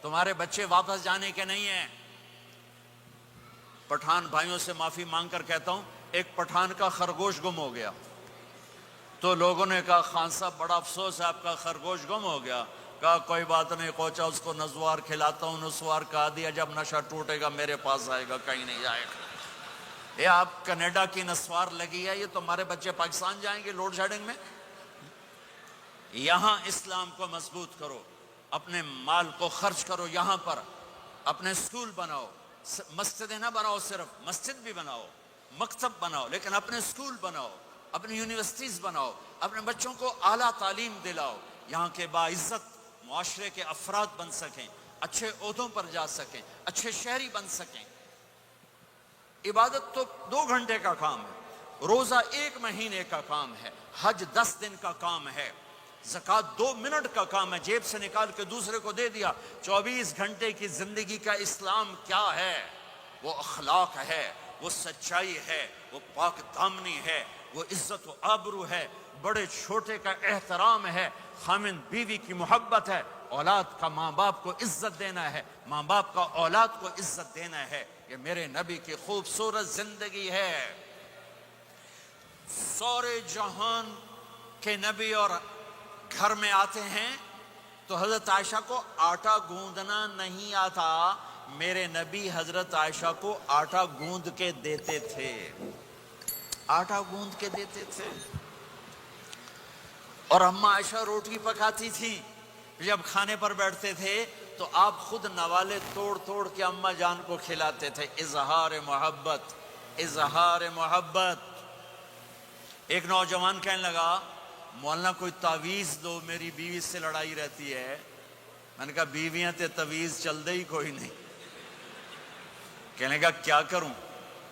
Speaker 1: تمہارے بچے واپس جانے کے نہیں ہیں۔ پٹھان بھائیوں سے معافی مانگ کر کہتا ہوں، ایک پٹھان کا خرگوش گم ہو گیا، تو لوگوں نے کہا خان صاحب بڑا افسوس ہے آپ کا خرگوش گم ہو گیا، کہا کوئی بات نہیں کوچا، اس کو نسوار کھلاتا ہوں، نسوار کہا دیا جب نشہ ٹوٹے گا میرے پاس آئے گا، کہیں نہیں جائے گا۔ یہ آپ کینیڈا کی نسوار لگی ہے، یہ تمہارے بچے پاکستان جائیں گے لوڈ شیڈنگ میں؟ یہاں اسلام کو مضبوط کرو، اپنے مال کو خرچ کرو، یہاں پر اپنے سکول بناؤ، مسجدیں نہ بناؤ، صرف مسجد بھی بناؤ، مکتب بناؤ، لیکن اپنے سکول بناؤ، اپنی یونیورسٹیز بناؤ، اپنے بچوں کو اعلیٰ تعلیم دلاؤ، یہاں کے باعزت معاشرے کے افراد بن سکیں، اچھے عہدوں پر جا سکیں، اچھے شہری بن سکیں۔ عبادت تو 2 گھنٹے کا کام ہے، روزہ 1 مہینے کا کام ہے، حج 10 دن کا کام ہے، زکوٰۃ 2 منٹ کا کام ہے، جیب سے نکال کے دوسرے کو دے دیا۔ 24 گھنٹے کی زندگی کا اسلام کیا ہے؟ وہ اخلاق ہے، وہ سچائی ہے، وہ پاک دامنی ہے، وہ عزت و آبرو ہے، بڑے چھوٹے کا احترام ہے، خامن بیوی کی محبت ہے، اولاد کا ماں باپ کو عزت دینا ہے، ماں باپ کا اولاد کو عزت دینا ہے۔ یہ میرے نبی کی خوبصورت زندگی ہے۔ سورے جہان کے نبی اور گھر میں آتے ہیں تو حضرت عائشہ کو آٹا گوندنا نہیں آتا، میرے نبی حضرت عائشہ کو آٹا گوند کے دیتے تھے، آٹا گوند کے دیتے تھے۔ اور اماں عائشہ روٹی پکاتی تھی، جب کھانے پر بیٹھتے تھے تو آپ خود نوالے توڑ توڑ کے اماں جان کو کھلاتے تھے، اظہار محبت، اظہار محبت۔ ایک نوجوان کہنے لگا مولانا کوئی تعویذ دو، میری بیوی سے لڑائی رہتی ہے۔ میں نے کہا بیویاں تے تعویذ چل دے ہی کوئی نہیں۔ کہنے لگا کیا کروں؟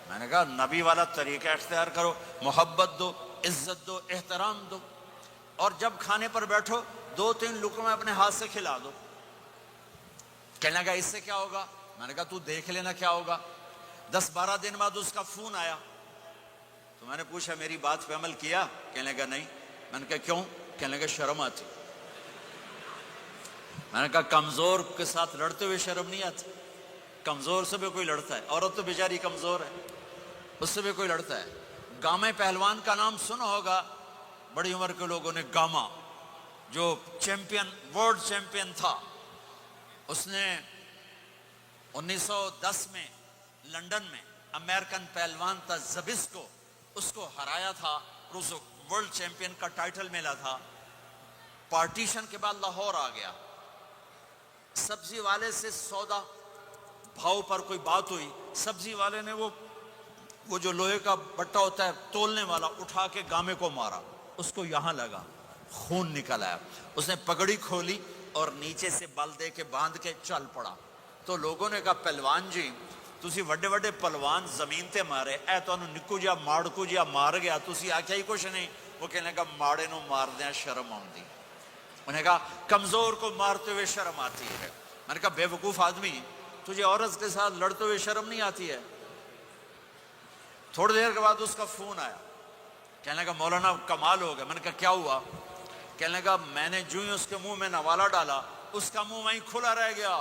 Speaker 1: میں نے کہا نبی والا طریقہ اختیار کرو، محبت دو، عزت دو، احترام دو، اور جب کھانے پر بیٹھو 2-3 لقمے اپنے ہاتھ سے کھلا دو۔ کہنے لگا اس سے کیا ہوگا؟ میں نے کہا تو دیکھ لینا کیا ہوگا۔ 10-12 دن بعد اس کا فون آیا تو میں نے پوچھا میری بات پہ عمل کیا؟ کہنے لگا نہیں۔ میں نے کہا کیوں؟ کہنے لگا شرم آتی۔ میں نے کہا کمزور کے ساتھ لڑتے ہوئے شرم نہیں آتی؟ کمزور سے بھی کوئی لڑتا ہے، عورت تو بیچاری کمزور ہے، اس سے بھی کوئی لڑتا ہے۔ گامے پہلوان کا نام سنا ہوگا بڑی عمر کے لوگوں نے، گاما جو چیمپئن، ورلڈ چیمپئن تھا، اس نے 1910 میں لندن میں امریکن پہلوان تھا زبسکو، اس کو ہرایا تھا، اس ورلڈ چیمپئن کا ٹائٹل ملا تھا۔ پارٹیشن کے بعد لاہور آ گیا، سبزی والے سے سودا بھاؤ پر کوئی بات ہوئی، سبزی والے نے وہ جو لوہے کا بٹا ہوتا ہے تولنے والا اٹھا کے گامے کو مارا، اس کو یہاں لگا، خون نکل آیا، اس نے پگڑی کھولی اور نیچے سے بل دے کے باندھ کے چل پڑا۔ تو لوگوں نے کہا پہلوان جی ਤੁਸੀਂ ਵੱਡੇ ਵੱਡੇ ਪਹਿਲਵਾਨ ਜ਼ਮੀਨ ਤੇ ਮਾਰੇ, ਇਹ ਤੁਹਾਨੂੰ ਨਿੱਕੂ ਜਿਹਾ ਮਾੜਕੂ ਜਿਹਾ ਮਾਰ ਗਿਆ, ਤੁਸੀਂ ਆਖਿਆ ਹੀ ਕੁਛ ਨਹੀਂ। وہ کہنے لگا ماڑے نو مار دیا شرم آتی، انہوں نے کہا کمزور کو مارتے ہوئے شرم آتی ہے۔ میں نے کہا بے وقوف آدمی، تجھے عورت کے ساتھ لڑتے ہوئے شرم نہیں آتی ہے؟ تھوڑی دیر کے بعد اس کا فون آیا، کہنے لگا مولانا کمال ہو گیا۔ میں نے کہا کیا ہوا؟ کہنے لگا میں نے جو ہی اس کے منہ میں نوالا ڈالا، اس کا منہ وہیں کھلا رہ گیا۔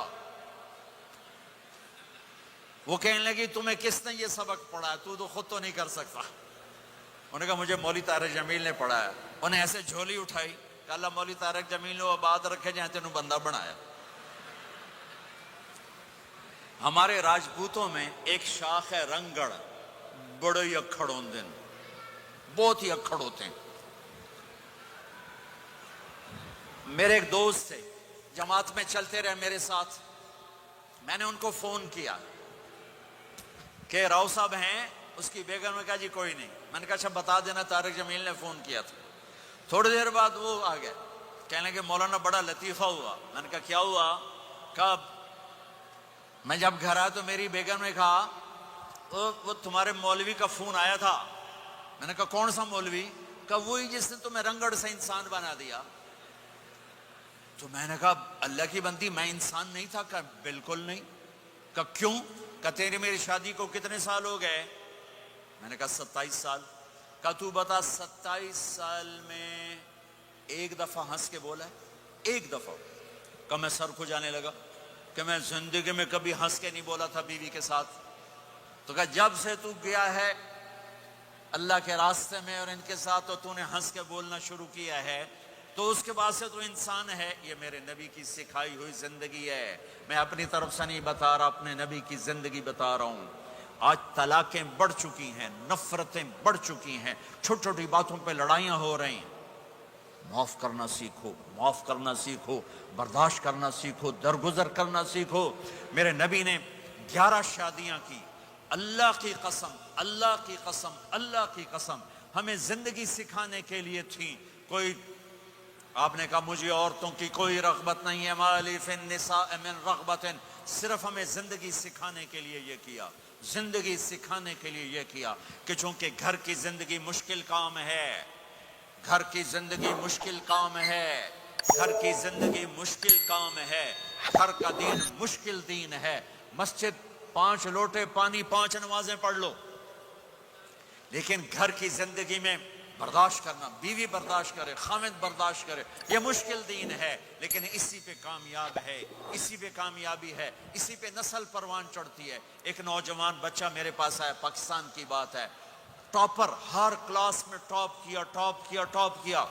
Speaker 1: وہ کہنے لگی تمہیں کس نے یہ سبق پڑھا؟ تو خود تو نہیں کر سکتا۔ انہوں نے کہا مجھے مولوی طارق جمیل نے پڑھایا۔ انہیں ایسے جھولی اٹھائی کہ اللہ مولوی طارق جمیل نے آباد رکھے جہاں تینوں بندہ بنایا۔ ہمارے راجپوتوں میں ایک شاخ ہے رنگڑ، بڑے ہی اکھڑ ہوندے ہیں، بہت ہی اکھڑ ہوتے ہیں۔ میرے ایک دوست تھے، جماعت میں چلتے رہے میرے ساتھ، میں نے ان کو فون کیا کہ راؤ صاحب ہیں؟ اس کی بیگم نے کہا جی کوئی نہیں۔ میں نے کہا اچھا بتا دینا طارق جمیل نے فون کیا تھا۔ تھوڑی دیر بعد وہ آ گئے، کہنے لگے مولانا بڑا لطیفہ ہوا۔ میں نے کہا کیا ہوا؟ کب؟ میں جب گھر آیا تو میری بیگم نے کہا وہ تمہارے مولوی کا فون آیا تھا۔ میں نے کہا کون سا مولوی؟ کہا وہی جس نے تمہیں رنگڑ سے انسان بنا دیا۔ تو میں نے کہا اللہ کی بندی میں انسان نہیں تھا؟ کہا بالکل نہیں۔ کہا کیوں؟ کہا تیری میری شادی کو کتنے سال ہو گئے؟ میں نے کہا 27 سال۔ کہا تو بتا 27 سال میں ایک دفعہ ہنس کے بولا ہے؟ ایک دفعہ؟ کہا میں سر کو جانے لگا کہ میں زندگی میں کبھی ہنس کے نہیں بولا تھا بیوی کے ساتھ۔ تو کہا جب سے تو گیا ہے اللہ کے راستے میں اور ان کے ساتھ تو نے ہنس کے بولنا شروع کیا ہے تو اس کے بعد سے تو انسان ہے۔ یہ میرے نبی کی سکھائی ہوئی زندگی ہے، میں اپنی طرف سے نہیں بتا رہا، اپنے نبی کی زندگی بتا رہا ہوں۔ آج طلاقیں بڑھ چکی ہیں، نفرتیں بڑھ چکی ہیں، چھوٹی چھوٹی باتوں پہ لڑائیاں ہو رہی ہیں۔ معاف کرنا سیکھو، معاف کرنا سیکھو، برداشت کرنا سیکھو، درگزر کرنا سیکھو۔ میرے نبی نے 11 شادیاں کی۔ اللہ کی قسم، اللہ کی قسم، اللہ کی قسم ہمیں زندگی سکھانے کے لیے تھی۔ کوئی آپ نے کہا مجھے عورتوں کی کوئی رغبت نہیں ہے، مالی فی النساء من رغبت، صرف ہمیں زندگی سکھانے کے لیے یہ کیا، زندگی سکھانے کے لیے یہ کیا کہ چونکہ گھر کی زندگی مشکل کام ہے، گھر کی زندگی مشکل کام ہے، گھر کی زندگی مشکل کام ہے، گھر کا دین مشکل دین ہے۔ مسجد 5 لوٹے پانی 5 نمازیں پڑھ لو، لیکن گھر کی زندگی میں برداشت کرنا، بیوی برداشت کرے، خامد برداشت کرے، یہ مشکل دین ہے، لیکن اسی پہ کامیاب ہے، اسی پہ کامیابی ہے، اسی پہ نسل پروان چڑھتی ہے۔ ایک نوجوان بچہ میرے پاس آیا، پاکستان کی بات ہے، ٹاپر، ہر کلاس میں ٹاپ کیا، ٹاپ کیا، ٹاپ کیا،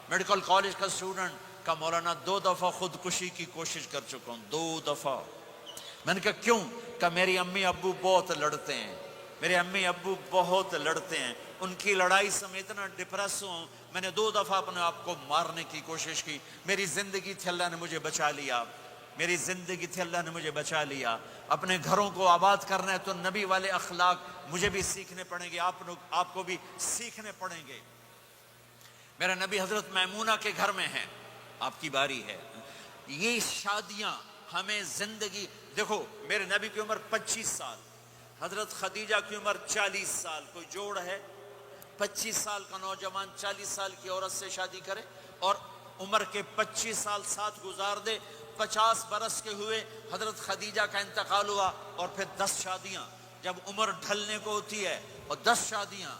Speaker 1: میڈیکل کالج کا اسٹوڈنٹ، کا مولانا 2 دفعہ خودکشی کی کوشش کر چکا ہوں، 2 دفعہ۔ میں نے کہا کیوں؟ کہ میری امی ابو بہت لڑتے ہیں، میرے امی ابو بہت لڑتے ہیں، ان کی لڑائی سے میں اتنا ڈپریس ہوں، میں نے 2 دفعہ اپنے آپ کو مارنے کی کوشش کی، میری زندگی تھی اللہ نے مجھے بچا لیا، میری زندگی تھی اللہ نے مجھے بچا لیا۔ اپنے گھروں کو آباد کرنا ہے تو نبی والے اخلاق مجھے بھی سیکھنے پڑیں گے، آپ کو بھی سیکھنے پڑیں گے۔ میرا نبی حضرت میمونہ کے گھر میں ہیں، آپ کی باری ہے۔ یہ شادیاں ہمیں زندگی، دیکھو میرے نبی کی عمر 25 سال، حضرت خدیجہ کی عمر 40 سال، کوئی جوڑ ہے 25 سال کا نوجوان 40 سال کی عورت سے شادی کرے اور عمر کے 25 سال ساتھ گزار دے؟ 50 برس کے ہوئے حضرت خدیجہ کا انتقال ہوا اور پھر 10 شادیاں، جب عمر ڈھلنے کو ہوتی ہے اور 10 شادیاں۔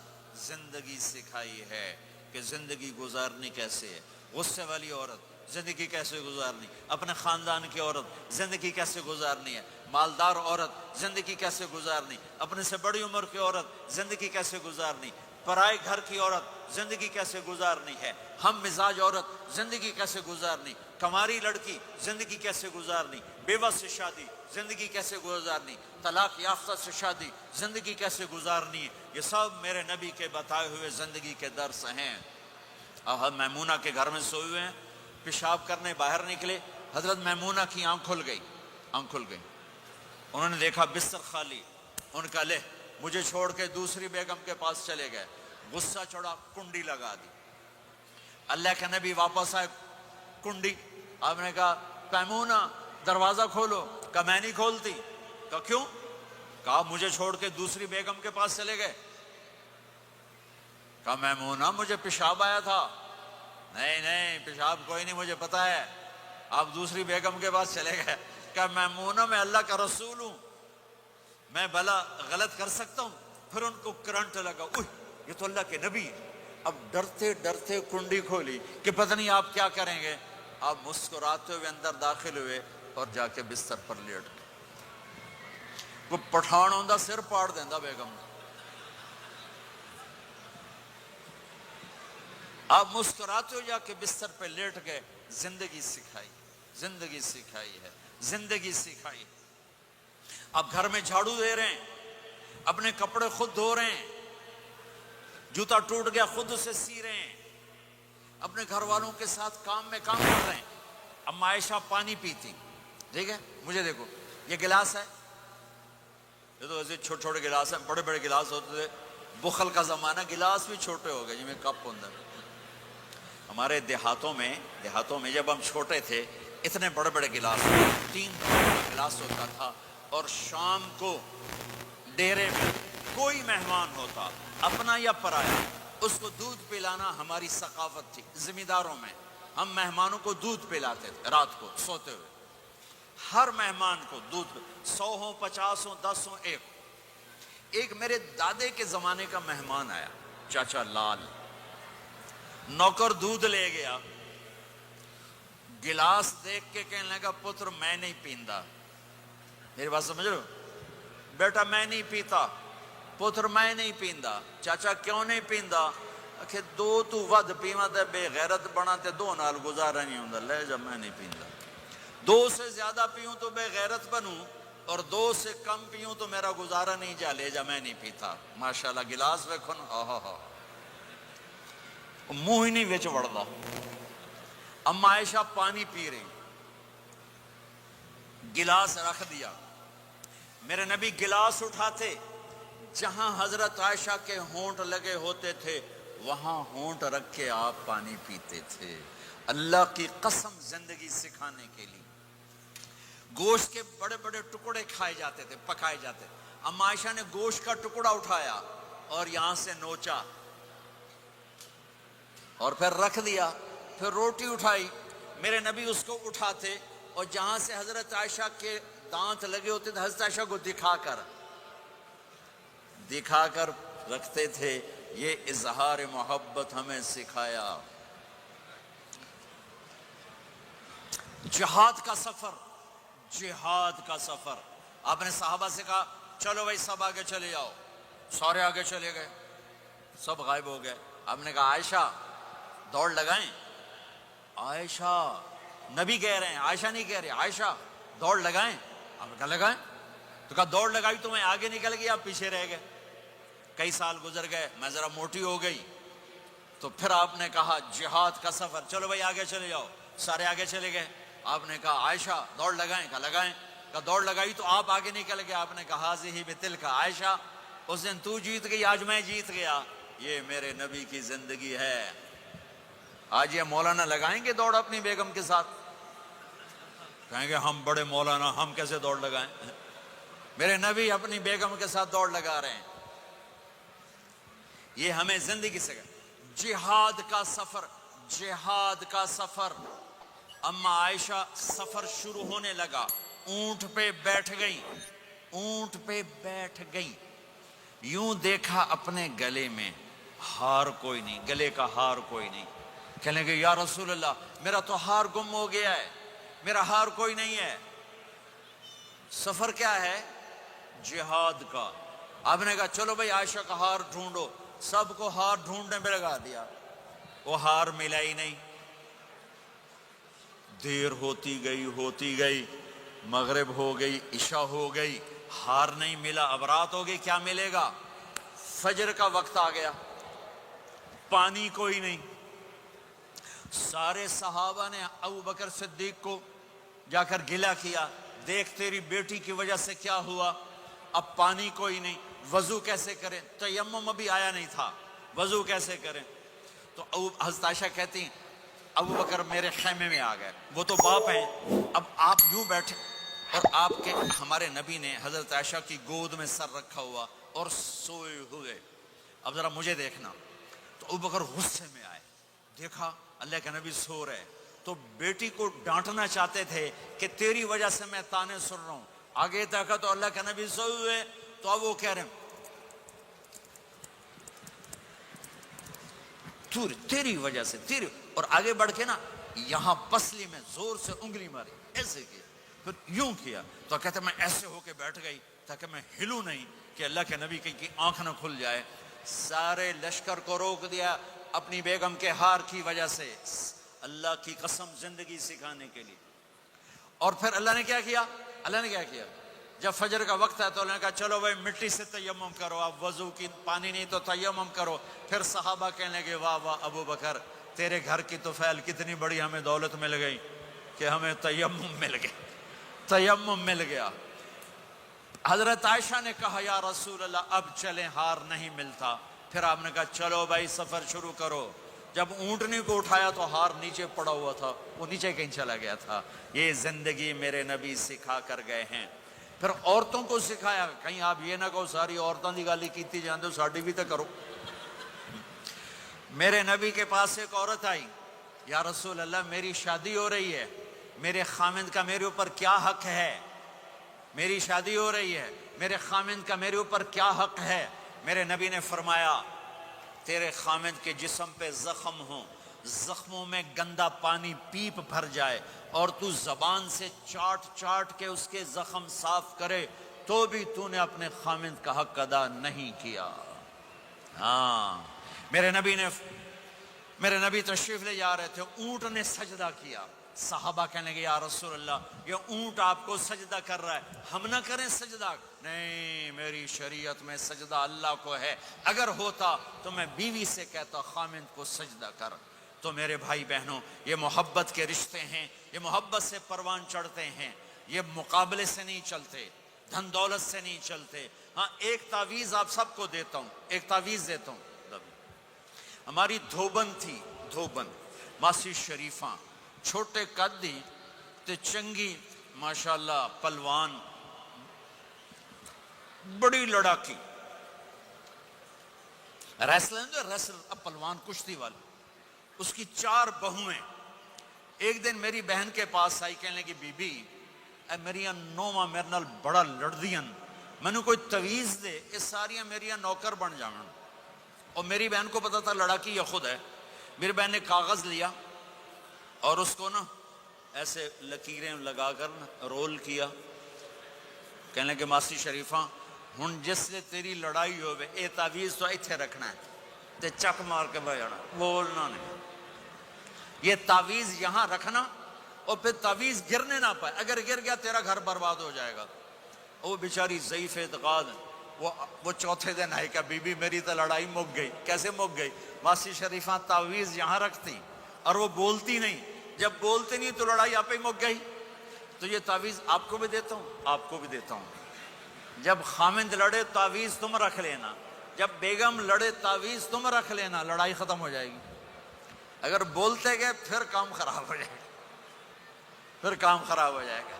Speaker 1: زندگی سکھائی ہے کہ زندگی گزارنی کیسے ہے، غصے والی عورت زندگی کیسے گزارنی، اپنے خاندان کی عورت زندگی کیسے گزارنی ہے، مالدار عورت زندگی کیسے گزارنی، اپنے سے بڑی عمر کی عورت زندگی کیسے گزارنی، پرائے گھر کی عورت زندگی کیسے گزارنی ہے، ہم مزاج عورت زندگی کیسے گزارنی، کماری لڑکی زندگی کیسے گزارنی، بیوہ سے شادی زندگی کیسے گزارنی، طلاق یافتہ سے شادی زندگی کیسے گزارنی ہے، یہ سب میرے نبی کے بتائے ہوئے زندگی کے درس ہیں۔ ہم میمونہ کے گھر میں سوئے ہوئے ہیں، پیشاب کرنے باہر نکلے، حضرت میمونہ کی آنکھ کھل گئی، آنکھ کھل گئی، انہوں نے دیکھا بستر خالی، ان کا لے مجھے چھوڑ کے دوسری بیگم کے پاس چلے گئے، غصہ چڑھا، کنڈی لگا دی۔ اللہ کے نبی واپس آئے، کنڈی، آپ نے کہا میمونہ دروازہ کھولو، کہا میں نہیں کھولتی، کہا کیوں؟ کہا مجھے چھوڑ کے دوسری بیگم کے پاس چلے گئے؟ کہا میمونہ مجھے پیشاب آیا تھا۔ نہیں نہیں پیشاب کوئی نہیں، مجھے پتا ہے، آپ دوسری بیگم کے پاس چلے گئے۔ کہا میمونہ میں اللہ کا رسول ہوں، میں بھلا غلط کر سکتا ہوں؟ پھر ان کو کرنٹ لگا، اوہ یہ تو اللہ کے نبی ہے۔ اب ڈرتے ڈرتے کنڈی کھولی کہ پتہ نہیں آپ کیا کریں گے۔ آپ مسکراتے ہوئے اندر داخل ہوئے اور جا کے بستر پر لیٹ گئے۔ وہ پٹھان ہوندہ سر پاڑ دیندہ بیگم نے۔ آپ مسکراتے ہو جا کے بستر پہ لیٹ گئے۔ زندگی سکھائی، زندگی سکھائی ہے، زندگی سکھائی۔ اب گھر میں جھاڑو دے رہے ہیں، اپنے کپڑے خود دھو رہے ہیں، جوتا ٹوٹ گیا خود اسے سی رہے ہیں، اپنے گھر والوں کے ساتھ کام میں کام کر رہے ہیں۔ اب عائشہ پانی پیتی، ٹھیک ہے، مجھے دیکھو یہ گلاس ہے، یہ تو ایسے چھوٹے چھوٹے گلاس ہیں، بڑے بڑے گلاس ہوتے تھے، بخل کا زمانہ، گلاس بھی چھوٹے ہو گئے جی میں کپ ہوندہ۔ ہمارے دیہاتوں میں جب ہم چھوٹے تھے اتنے بڑے بڑے گلاس، 3 گلاس ہوتا تھا، اور شام کو ڈیرے میں کوئی مہمان ہوتا اپنا یا پرایا، اس کو دودھ پلانا ہماری ثقافت تھی۔ ذمہ داروں میں ہم مہمانوں کو دودھ پلاتے تھے رات کو سوتے ہوئے، ہر مہمان کو دودھ، 100 ہوں 50 ہوں 10 ہوں 1۔ ایک میرے دادے کے زمانے کا مہمان آیا، چاچا لال، نوکر دودھ لے گیا، گلاس دیکھ کے کہنے لگا پتر میں نہیں پیندا۔ میری بات سمجھ رہے ہو؟ بیٹا میں نہیں پیتا، پتر میں نہیں پیندا۔ چاچا کیوں نہیں پیندا؟ کہ 2 تو ود پیواں تے بے غیرت بنا تے 2 نال گزارا نہیں ہوندا، لے جا میں نہیں پیندا۔ 2 سے زیادہ پیوں تو بے غیرت بنوں، اور 2 سے کم پیوں تو میرا گزارا نہیں، جا لے جا میں نہیں پیتا۔ ماشاءاللہ گلاس ویکھو نا، آہا منہ ہی نہیں وچ وڑدا۔ اما عائشہ پانی پی رہی، گلاس رکھ دیا، میرے نبی گلاس اٹھاتے، جہاں حضرت عائشہ کے ہونٹ لگے ہوتے تھے وہاں ہونٹ رکھ کے آپ پانی پیتے تھے۔ اللہ کی قسم زندگی سکھانے کے لیے۔ گوشت کے بڑے بڑے ٹکڑے کھائے جاتے تھے، پکائے جاتے تھے۔ اما عائشہ نے گوشت کا ٹکڑا اٹھایا اور یہاں سے نوچا اور پھر رکھ دیا، پھر روٹی اٹھائی، میرے نبی اس کو اٹھاتے اور جہاں سے حضرت عائشہ کے دانت لگے ہوتے تھے حضرت عائشہ کو دکھا کر رکھتے تھے۔ یہ اظہار محبت ہمیں سکھایا۔ جہاد کا سفر، جہاد کا سفر، آپ نے صحابہ سے کہا چلو بھائی سب آگے چلے جاؤ، سارے آگے چلے گئے، سب غائب ہو گئے۔ آپ نے کہا عائشہ دوڑ لگائیں؟ عائشہ، نبی کہہ رہے ہیں، عائشہ نہیں کہہ رہے، عائشہ دوڑ لگائیں؟ آپ نے کہا لگائیں۔ تو کہا دوڑ لگائی تو میں آگے نکل گئی، آپ پیچھے رہ گئے۔ کئی سال گزر گئے، میں ذرا موٹی ہو گئی، تو پھر آپ نے کہا جہاد کا سفر، چلو بھائی آگے چلے جاؤ، سارے آگے چلے گئے۔ آپ نے کہا عائشہ دوڑ لگائیں؟ کہا لگائیں۔ کہا دوڑ لگائی تو آپ آگے نکل گئے۔ آپ نے کہا حاضی بتلک عائشہ، اس دن تو جیت گئی، آج میں جیت گیا۔ یہ میرے نبی کی زندگی ہے۔ آج یہ مولانا لگائیں گے دوڑ اپنی بیگم کے ساتھ؟ کہیں گے ہم بڑے مولانا، ہم کیسے دوڑ لگائیں؟ میرے نبی اپنی بیگم کے ساتھ دوڑ لگا رہے ہیں۔ یہ ہمیں زندگی سے جہاد کا سفر، جہاد کا سفر۔ اما عائشہ سفر شروع ہونے لگا، اونٹ پہ بیٹھ گئی، اونٹ پہ بیٹھ گئی، یوں دیکھا اپنے گلے میں ہار کوئی نہیں، گلے کا ہار کوئی نہیں۔ کہنے لگے یا رسول اللہ میرا تو ہار گم ہو گیا ہے، میرا ہار کوئی نہیں ہے۔ سفر کیا ہے؟ جہاد کا۔ آپ نے کہا چلو بھائی عائشہ کا ہار ڈھونڈو، سب کو ہار ڈھونڈنے میں لگا دیا، وہ ہار ملا ہی نہیں۔ دیر ہوتی گئی، مغرب ہو گئی، عشاء ہو گئی، ہار نہیں ملا، اب رات ہو گئی، کیا ملے گا؟ فجر کا وقت آ گیا، پانی کوئی نہیں۔ سارے صحابہ نے ابو بکر صدیق کو جا کر گلہ کیا، دیکھ تیری بیٹی کی وجہ سے کیا ہوا، اب پانی کوئی نہیں، وضو کیسے کریں؟ تیمم ابھی آیا نہیں تھا، وضو کیسے کریں؟ تو حضرت عائشہ کہتی ہیں ابو بکر میرے خیمے میں آ گئے، وہ تو باپ ہیں، اب آپ یوں بیٹھے، اور آپ کے ہمارے نبی نے حضرت عائشہ کی گود میں سر رکھا ہوا اور سوئے ہوئے. اب ذرا مجھے دیکھنا. تو ابوبکر غصے میں آئے, دیکھا اللہ کے نبی سو رہے, تو بیٹی کو ڈانٹنا چاہتے تھے کہ تیری وجہ سے میں تانے سن رہا ہوں. آگے دیکھا تو اللہ کے نبی سوئے ہوئے, تو اب وہ کہہ رہے ہیں تیری وجہ سے تیری, اور آگے بڑھ کے نا یہاں پسلی میں زور سے انگلی ماری, ایسے کیا, پھر یوں کیا. تو کہتے میں ایسے ہو کے بیٹھ گئی تاکہ میں ہلوں نہیں کہ اللہ کے نبی کی آنکھ نہ کھل جائے. سارے لشکر کو روک دیا اپنی بیگم کے ہار کی وجہ سے, اللہ کی قسم زندگی سکھانے کے لیے. اور پھر اللہ نے کیا کیا, اللہ نے کیا کیا, جب فجر کا وقت ہے تو اللہ نے کہا چلو بھائی مٹی سے تیمم کرو, آپ وضو کی پانی نہیں تو تیمم کرو. پھر صحابہ کہنے لگے واہ واہ ابو بکر, تیرے گھر کی تو فعل کتنی بڑی ہمیں دولت مل گئی کہ ہمیں تیمم مل گیا, تیمم مل گیا. حضرت عائشہ نے کہا یا رسول اللہ اب چلیں, ہار نہیں ملتا. پھر آپ نے کہا چلو بھائی سفر شروع کرو. جب اونٹنی کو اٹھایا تو ہار نیچے پڑا ہوا تھا, وہ نیچے کہیں چلا گیا تھا. یہ زندگی میرے نبی سکھا کر گئے ہیں. پھر عورتوں کو سکھایا, کہیں آپ یہ نہ کہو ساری عورتوں کی گالی کیتی جاندے ہو, ساڈی بھی تو کرو. میرے نبی کے پاس ایک عورت آئی, یا رسول اللہ میری شادی ہو رہی ہے, میرے خامند کا میرے اوپر کیا حق ہے, میری شادی ہو رہی ہے, میرے خامند کا میرے اوپر کیا حق ہے. میرے نبی نے فرمایا تیرے خامند کے جسم پہ زخم ہوں, زخموں میں گندا پانی پیپ بھر جائے اور تو زبان سے چاٹ چاٹ کے اس کے زخم صاف کرے, تو بھی تو نے اپنے خامند کا حق ادا نہیں کیا. ہاں میرے نبی تشریف لے جا رہے تھے, اونٹ نے سجدہ کیا. صحابہ کہنے لگے یا رسول اللہ یہ اونٹ آپ کو سجدہ کر رہا ہے, ہم نہ کریں سجدہ. نہیں, میری شریعت میں سجدہ اللہ کو ہے, اگر ہوتا تو میں بیوی سے کہتا خامند کو سجدہ کر. تو میرے بھائی بہنوں, یہ محبت کے رشتے ہیں, یہ محبت سے پروان چڑھتے ہیں, یہ مقابلے سے نہیں چلتے, دھن دولت سے نہیں چلتے. ہاں ایک تعویذ آپ سب کو دیتا ہوں, ایک تعویذ دیتا ہوں. ہماری دھوبن تھی, دھوبن ماسی شریفاں, چھوٹے قدی تے چنگی ماشاءاللہ پلوان, بڑی لڑاکی ریسلر, اب پلوان کشتی والی. اس کی 4 بہویں. ایک دن میری بہن کے پاس آئی, کہنے لگی بی بی اے میریاں نوواں میرے نال بڑا لڑدیاں, مینوں کوئی تویز دے, یہ ساریاں میریاں نوکر بن جاون. اور میری بہن کو پتا تھا لڑاکی یہ خود ہے. میری بہن نے کاغذ لیا اور اس کو نا ایسے لکیریں لگا کر نا رول کیا. کہنے لگے ماسی شریفاں ہن جس لے تیری لڑائی ہوئے اے تعویذ تو ایتھے رکھنا ہے تے چک مار کے بہ جانا, بولنا نہیں. یہ تعویذ یہاں رکھنا اور پھر تعویذ گرنے نہ پائے, اگر گر گیا تیرا گھر برباد ہو جائے گا. وہ بیچاری ضعیف اعتقاد, وہ چوتھے دن آئی کہ بی بی میری تو لڑائی مک گئی. کیسے مک گئی؟ ماسی شریفاں تعویذ یہاں رکھتی اور وہ بولتی نہیں, جب بولتے نہیں تو لڑائی آپ ہی مک گئی. تو یہ تعویذ آپ کو بھی دیتا ہوں, آپ کو بھی دیتا ہوں. جب خامند لڑے تعویذ تم رکھ لینا, جب بیگم لڑے تعویذ تم رکھ لینا, لڑائی ختم ہو جائے گی. اگر بولتے گئے پھر کام خراب ہو جائے گا, پھر کام خراب ہو جائے گا.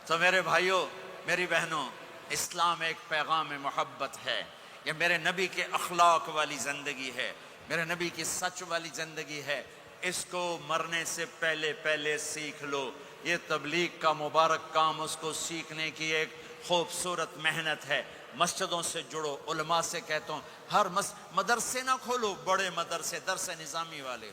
Speaker 1: تو میرے بھائیوں میری بہنوں, اسلام ایک پیغام محبت ہے. یہ میرے نبی کے اخلاق والی زندگی ہے, میرے نبی کی سچ والی زندگی ہے. اس کو مرنے سے پہلے پہلے سیکھ لو. یہ تبلیغ کا مبارک کام, اس کو سیکھنے کی ایک خوبصورت محنت ہے. مسجدوں سے جڑو, علماء سے کہتا ہوں ہر مدرسے نہ کھولو, بڑے مدرسے درس نظامی والے,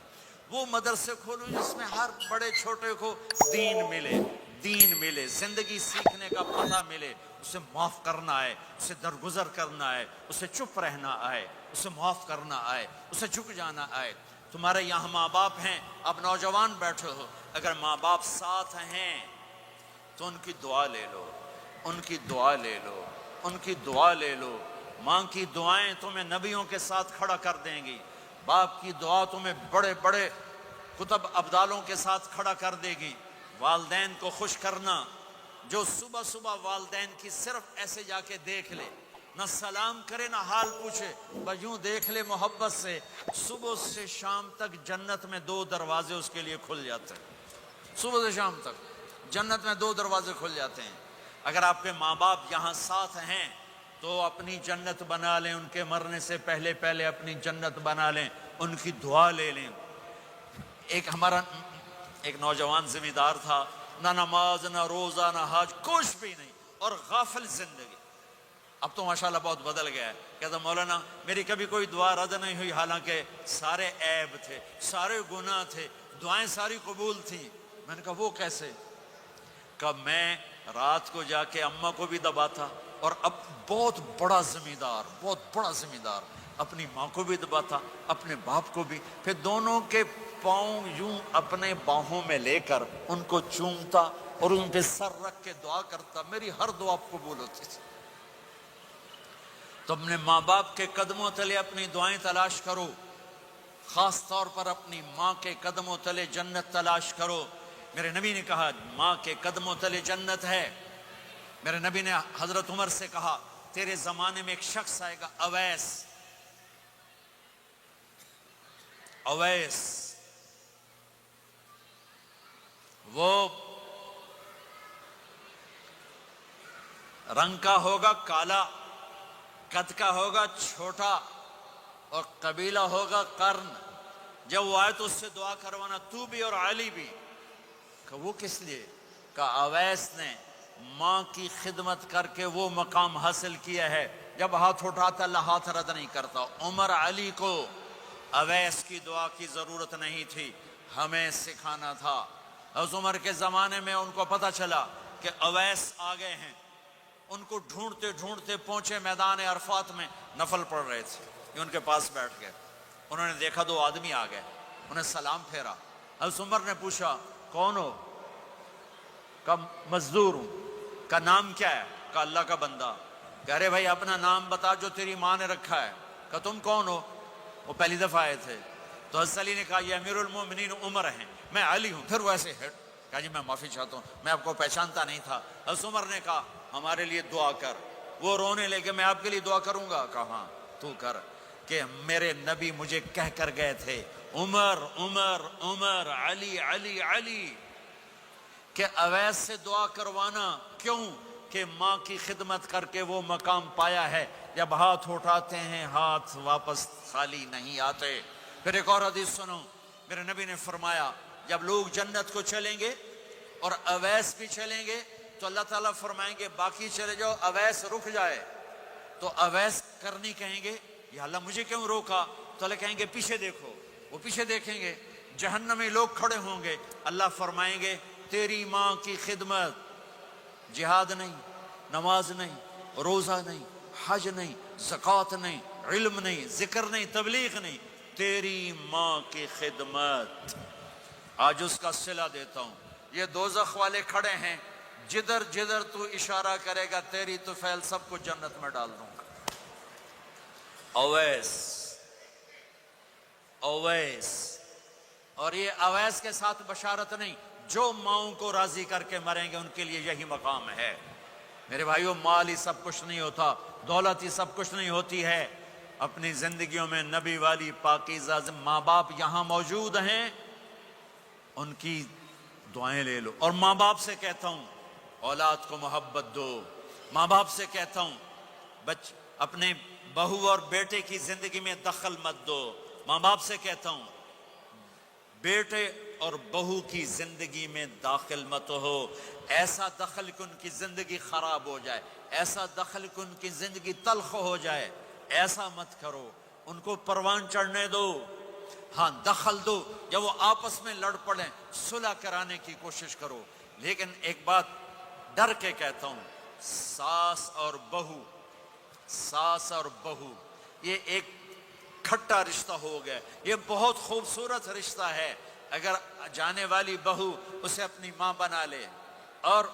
Speaker 1: وہ مدرسے کھولو جس میں ہر بڑے چھوٹے کو دین ملے, دین ملے, زندگی سیکھنے کا پتہ ملے. اسے معاف کرنا آئے, اسے درگزر کرنا آئے, اسے چپ رہنا آئے, اسے معاف کرنا آئے, اسے جھک جانا آئے. تمہارے یہاں ماں باپ ہیں, اب نوجوان بیٹھے ہو, اگر ماں باپ ساتھ ہیں تو ان کی دعا لے لو, ان کی دعا لے لو, ان کی دعا لے لو. ماں کی دعائیں تمہیں نبیوں کے ساتھ کھڑا کر دیں گی, باپ کی دعا تمہیں بڑے بڑے کتب ابدالوں کے ساتھ کھڑا کر دے گی. والدین کو خوش کرنا, جو صبح صبح والدین کی صرف ایسے جا کے دیکھ لے, نہ سلام کرے نہ حال پوچھے, بس یوں دیکھ لے محبت سے, صبح سے شام تک جنت میں 2 دروازے اس کے لیے کھل جاتے ہیں. صبح سے شام تک جنت میں 2 دروازے کھل جاتے ہیں. اگر آپ کے ماں باپ یہاں ساتھ ہیں تو اپنی جنت بنا لیں، ان کے مرنے سے پہلے پہلے اپنی جنت بنا لیں، ان کی دعا لے لیں۔ ہمارا ایک نوجوان ذمہ دار تھا، نہ نماز نہ روزہ نہ حج، کچھ بھی نہیں، اور غافل زندگی۔ اب تو ماشاءاللہ بہت بدل گیا ہے، کہتا مولانا میری کبھی کوئی دعا رد نہیں ہوئی، حالانکہ سارے عیب تھے، سارے گناہ تھے، دعائیں ساری قبول تھیں۔ میں نے کہا وہ کیسے؟ کہ میں رات کو جا کے اماں کو بھی دباتا، اور اب بہت بڑا ذمہ دار اپنی ماں کو بھی دباتا، اپنے باپ کو بھی، پھر دونوں کے پاؤں یوں اپنے باہوں میں لے کر ان کو چومتا اور ان پہ سر رکھ کے دعا کرتا، میری ہر دعا قبول ہوتی تھی۔ تو اپنے ماں باپ کے قدموں تلے اپنی دعائیں تلاش کرو، خاص طور پر اپنی ماں کے قدموں تلے جنت تلاش کرو۔ میرے نبی نے کہا ماں کے قدموں تلے جنت ہے۔ میرے نبی نے حضرت عمر سے کہا تیرے زمانے میں ایک شخص آئے گا، اویس، وہ رنگ کا ہوگا کالا، قد کا ہوگا چھوٹا، اور قبیلہ ہوگا قرن۔ جب وہ آئے تو اس سے دعا کروانا، تو بھی اور علی بھی۔ کہ وہ کس لیے؟ کہ اویس نے ماں کی خدمت کر کے وہ مقام حاصل کیا ہے، جب ہاتھ اٹھاتا اللہ ہاتھ رد نہیں کرتا۔ عمر علی کو اویس کی دعا کی ضرورت نہیں تھی، ہمیں سکھانا تھا۔ حضرت عمر کے زمانے میں ان کو پتہ چلا کہ اویس آ گئے ہیں، ان کو ڈھونڈتے ڈھونڈتے پہنچے میدان عرفات میں، نفل پڑھ رہے تھے، یہ ان کے پاس بیٹھ گئے۔ انہوں نے دیکھا 2 آدمی آ گئے، انہیں سلام پھیرا۔ حضرت عمر نے پوچھا کون ہو؟ کہ مزدور ہوں۔ کا نام کیا ہے؟ کہ اللہ کا بندہ۔ کہ ارے بھائی اپنا نام بتا جو تیری ماں نے رکھا ہے۔ کہ تم کون ہو؟ وہ پہلی دفعہ آئے تھے۔ تو حضرت علی نے کہا یہ امیر المومنین عمر ہیں، میں علی ہوں۔ پھر وہ ایسے ہٹ، کہا جی میں معافی چاہتا ہوں، میں آپ کو پہچانتا نہیں تھا۔ حضرت عمر نے کہا ہمارے لیے دعا کر۔ وہ رونے لگے، میں آپ کے لیے دعا کروں گا؟ کہا ہاں تو کر، کہ میرے نبی مجھے کہہ کر گئے تھے عمر عمر عمر، علی علی علی، کہ اویس سے دعا کروانا۔ کیوں؟ کہ ماں کی خدمت کر کے وہ مقام پایا ہے، جب ہاتھ اٹھاتے ہیں ہاتھ واپس خالی نہیں آتے۔ پھر ایک اور حدیث سنو، میرے نبی نے فرمایا جب لوگ جنت کو چلیں گے اور اویس بھی چلیں گے تو اللہ تعالیٰ فرمائیں گے باقی چلے جاؤ، اویس رک جائے۔ تو اویس کرنی کہیں گے یا اللہ مجھے کیوں روکا؟ تو اللہ کہیں گے پیچھے دیکھو، وہ پیچھے دیکھیں گے، جہنمی لوگ کھڑے ہوں گے، اللہ فرمائیں گے تیری ماں کی خدمت، جہاد نہیں، نماز نہیں، روزہ نہیں، حج نہیں، زکوٰۃ نہیں، علم نہیں، ذکر نہیں، تبلیغ نہیں، تیری ماں کی خدمت۔ آج اس کا صلہ دیتا ہوں، یہ دوزخ والے کھڑے ہیں، جدھر جدھر تو اشارہ کرے گا تیری طفیل سب کو جنت میں ڈال دوں گا۔ اویس، اور یہ اویس کے ساتھ بشارت نہیں، جو ماؤں کو راضی کر کے مریں گے ان کے لیے یہی مقام ہے۔ میرے بھائیو مال ہی سب کچھ نہیں ہوتا، دولت ہی سب کچھ نہیں ہوتی ہے۔ اپنی زندگیوں میں نبی والی پاکیزہ ماں باپ یہاں موجود ہیں، ان کی دعائیں لے لو۔ اور ماں باپ سے کہتا ہوں اولاد کو محبت دو، ماں باپ سے کہتا ہوں اپنے بہو اور بیٹے کی زندگی میں دخل مت دو، ماں باپ سے کہتا ہوں بیٹے اور بہو کی زندگی میں داخل مت ہو، ایسا دخل کہ ان کی زندگی خراب ہو جائے، ایسا دخل کہ ان کی زندگی تلخ ہو جائے، ایسا مت کرو۔ ان کو پروان چڑھنے دو، ہاں دخل دو، جب وہ آپس میں لڑ پڑیں صلح کرانے کی کوشش کرو۔ لیکن ایک بات ڈر کے کہتا ہوں، ساس اور بہو یہ ایک کھٹا رشتہ ہو گیا، یہ بہت خوبصورت رشتہ ہے۔ اگر جانے والی بہو اسے اپنی ماں بنا لے اور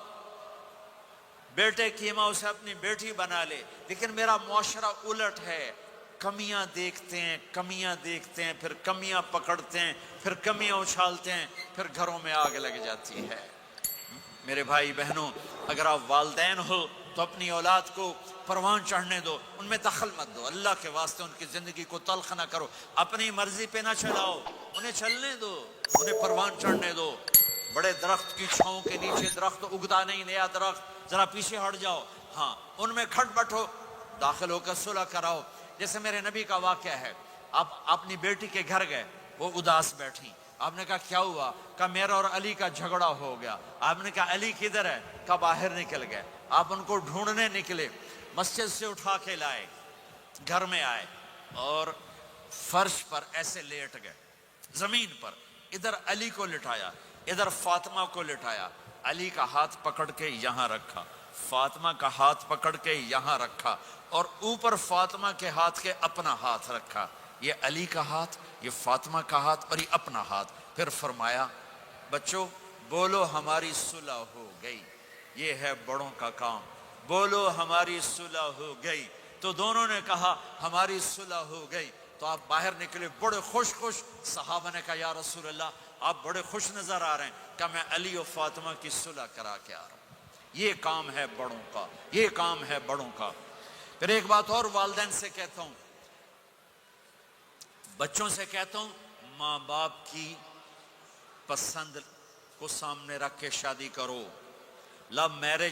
Speaker 1: بیٹے کی ماں اسے اپنی بیٹی بنا لے، لیکن میرا معاشرہ الٹ ہے، کمیاں دیکھتے ہیں، پھر کمیاں پکڑتے ہیں، پھر کمیاں اچھالتے ہیں، پھر گھروں میں آگ لگ جاتی ہے۔ میرے بھائی بہنوں، اگر آپ والدین ہو تو اپنی اولاد کو پروان چڑھنے دو، ان میں دخل مت دو، اللہ کے واسطے ان کی زندگی کو تلخ نہ کرو، اپنی مرضی پہ نہ چلاؤ، انہیں چلنے دو، انہیں پروان چڑھنے دو۔ بڑے درخت کی چھاؤں کے نیچے درخت اگتا نہیں، نیا درخت، ذرا پیچھے ہٹ جاؤ، ہاں ان میں کھٹ بٹھو، داخل ہو کر صلح کراؤ۔ جیسے میرے نبی کا واقعہ ہے، آپ اپنی بیٹی کے گھر گئے، وہ اداس بیٹھی، آپ نے کہا کیا ہوا؟ کہا میرا اور علی کا جھگڑا ہو گیا۔ آپ نے کہا علی کدھر ہے؟ کہا باہر نکل گئے۔ آپ ان کو ڈھونڈنے نکلے، مسجد سے اٹھا کے لائے، گھر میں آئے اور فرش پر ایسے لیٹ گئے، زمین پر، ادھر علی کو لٹایا، ادھر فاطمہ کو لٹایا، علی کا ہاتھ پکڑ کے یہاں رکھا، فاطمہ کا ہاتھ پکڑ کے یہاں رکھا، اور اوپر فاطمہ کے ہاتھ کے اپنا ہاتھ رکھا، یہ علی کا ہاتھ، یہ فاطمہ کا ہاتھ اور یہ اپنا ہاتھ۔ پھر فرمایا بچوں بولو ہماری صلح ہو گئی، یہ ہے بڑوں کا کام، بولو ہماری صلح ہو گئی۔ تو دونوں نے کہا ہماری صلح ہو گئی۔ تو آپ باہر نکلے بڑے خوش، صحابہ نے کہا یا رسول اللہ آپ بڑے خوش نظر آ رہے ہیں۔ کہ میں علی و فاطمہ کی صلح کرا کے آ رہا ہوں، یہ کام ہے بڑوں کا، یہ کام ہے بڑوں کا۔ پھر ایک بات اور والدین سے کہتا ہوں، بچوں سے کہتا ہوں، ماں باپ کی پسند کو سامنے رکھ کے شادی کرو۔ لو میرج